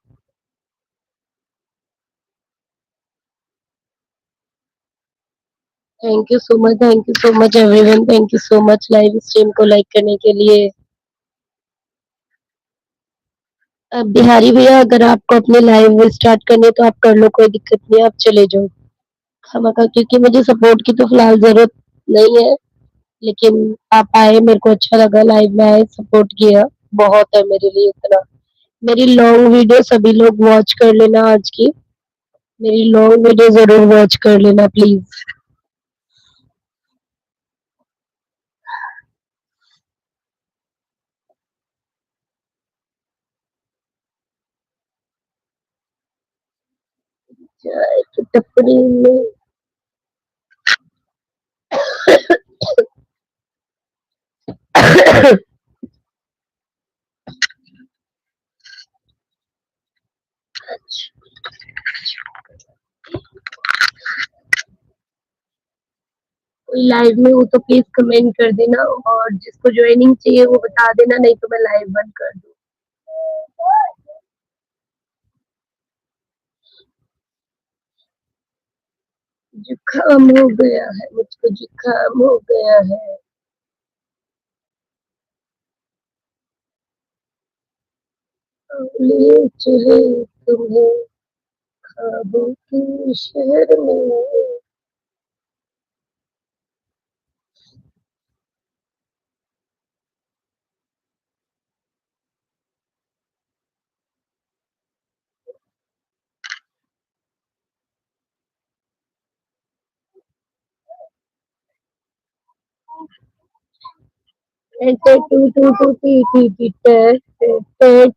Thank you so much, thank you so much everyone, thank you so much live stream को लाइक करने के लिए। बिहारी भैया, अगर आपको अपने लाइव स्टार्ट करनी है तो आप कर लो, कोई दिक्कत नहीं है, आप चले जाओ। खामखा, क्योंकि मुझे सपोर्ट की तो फिलहाल जरूरत नहीं है। लेकिन आप आए, मेरे को अच्छा लगा, लाइव में आए, सपोर्ट किया, बहुत है मेरे लिए इतना। मेरी लॉन्ग वीडियो सभी लोग वॉच कर लेना आज की। मेरी लॉन्ग वीडियो जरूर वॉच कर लेना प्लीज। चाय की टपरी में। कोई लाइव में हो तो प्लीज कमेंट कर देना, और जिसको ज्वाइनिंग चाहिए वो बता देना, नहीं तो मैं लाइव बंद कर दूँ। जुकाम हो गया है, मुझको जुकाम हो गया है। ले चले तुम्हें ख्वाबों के शहर में। टे टू टू टू टी टी टी टे टे टे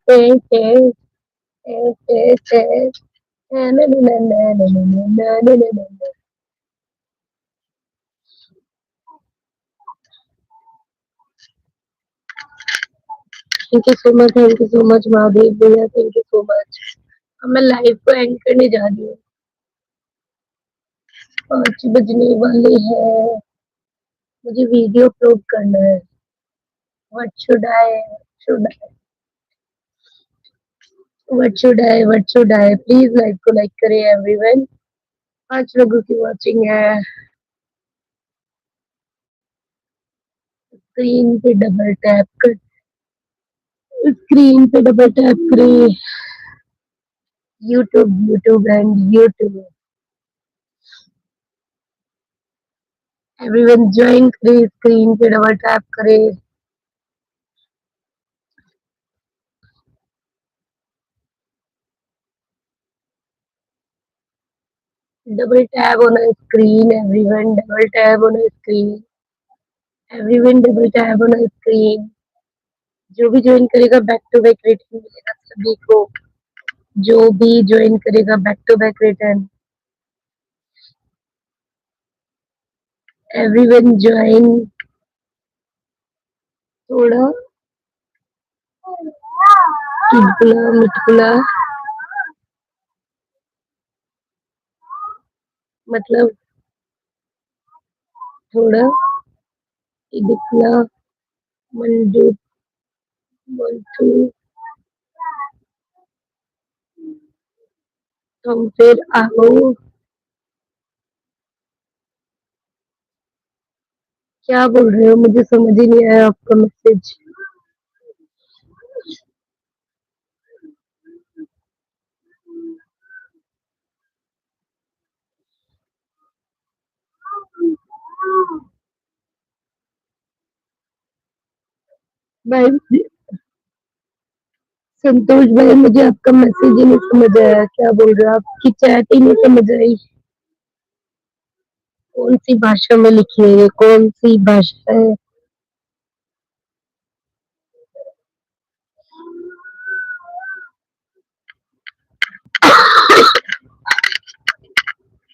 टे टे टे टे ना ना ना ना ना ना ना ना ना। Thank you so much Mahadev भैया, थैंक यू सो मच। अब मैं लाइव को एंड करने जा रही हूँ, 5 बजने वाले हैं, मुझे वीडियो अपलोड करना है। What should I, should what should I, please live को लाइक करें एवरीवन। 5 लोगों की वॉचिंग है। स्क्रीन पे डबल टैप कर, स्क्रीन पे डबल टैप करें। YouTube YouTube and YouTube, everyone join करें, स्क्रीन पे डबल टैप करें। Double tap on a screen, everyone double tap on a screen, everyone double tap on a screen। जो भी join करेगा back to back rating मिलेगा सभी को, जो भी ज्वाइन करेगा back to back return. Everyone join. थोड़ा चुटकुला मुटकुला, मतलब थोड़ा इडुकला मंडू मंटू, तुम फिर आओ। क्या बोल रहे हो, मुझे समझ ही नहीं आया आपका मैसेज। भाई संतोष भाई, मुझे आपका मैसेज ही नहीं समझ आया, क्या बोल रहे हो, आपकी चैट ही नहीं समझ आई। कौन सी भाषा में लिखी है ये, कौन सी भाषा है।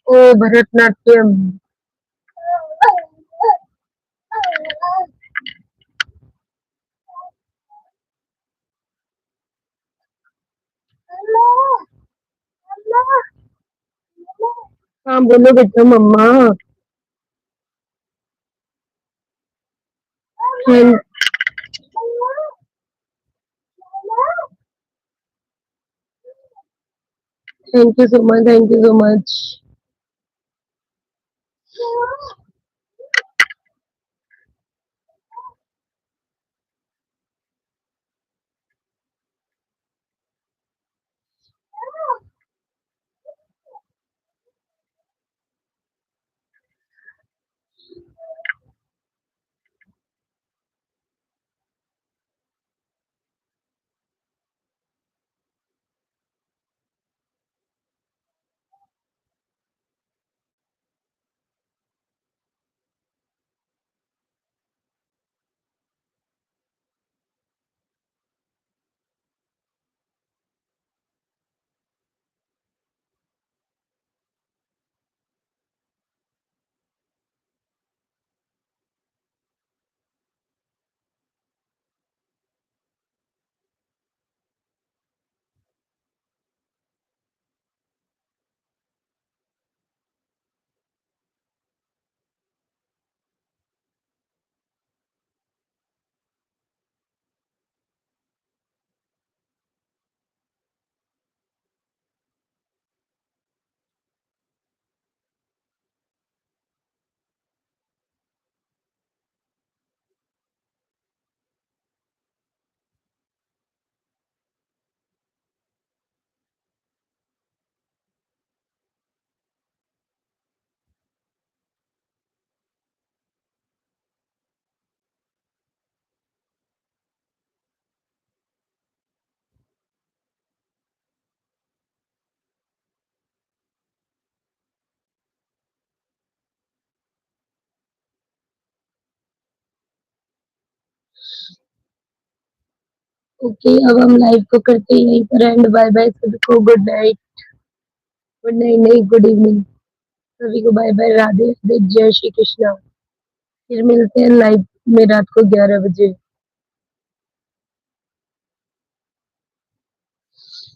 ओ भरतनाट्यम। हाँ बोलो बेटा मम्मा। Thank you so much, thank you so much. Okay, अब हम लाइव को करते हैं यहीं पर एंड। बाय बाय सभी को, गुड नाइट। गुड नाइट नहीं, गुड इवनिंग सभी को। बाय बाय, राधे राधे, जय श्री कृष्णा। फिर मिलते हैं लाइव में रात को 11 बजे।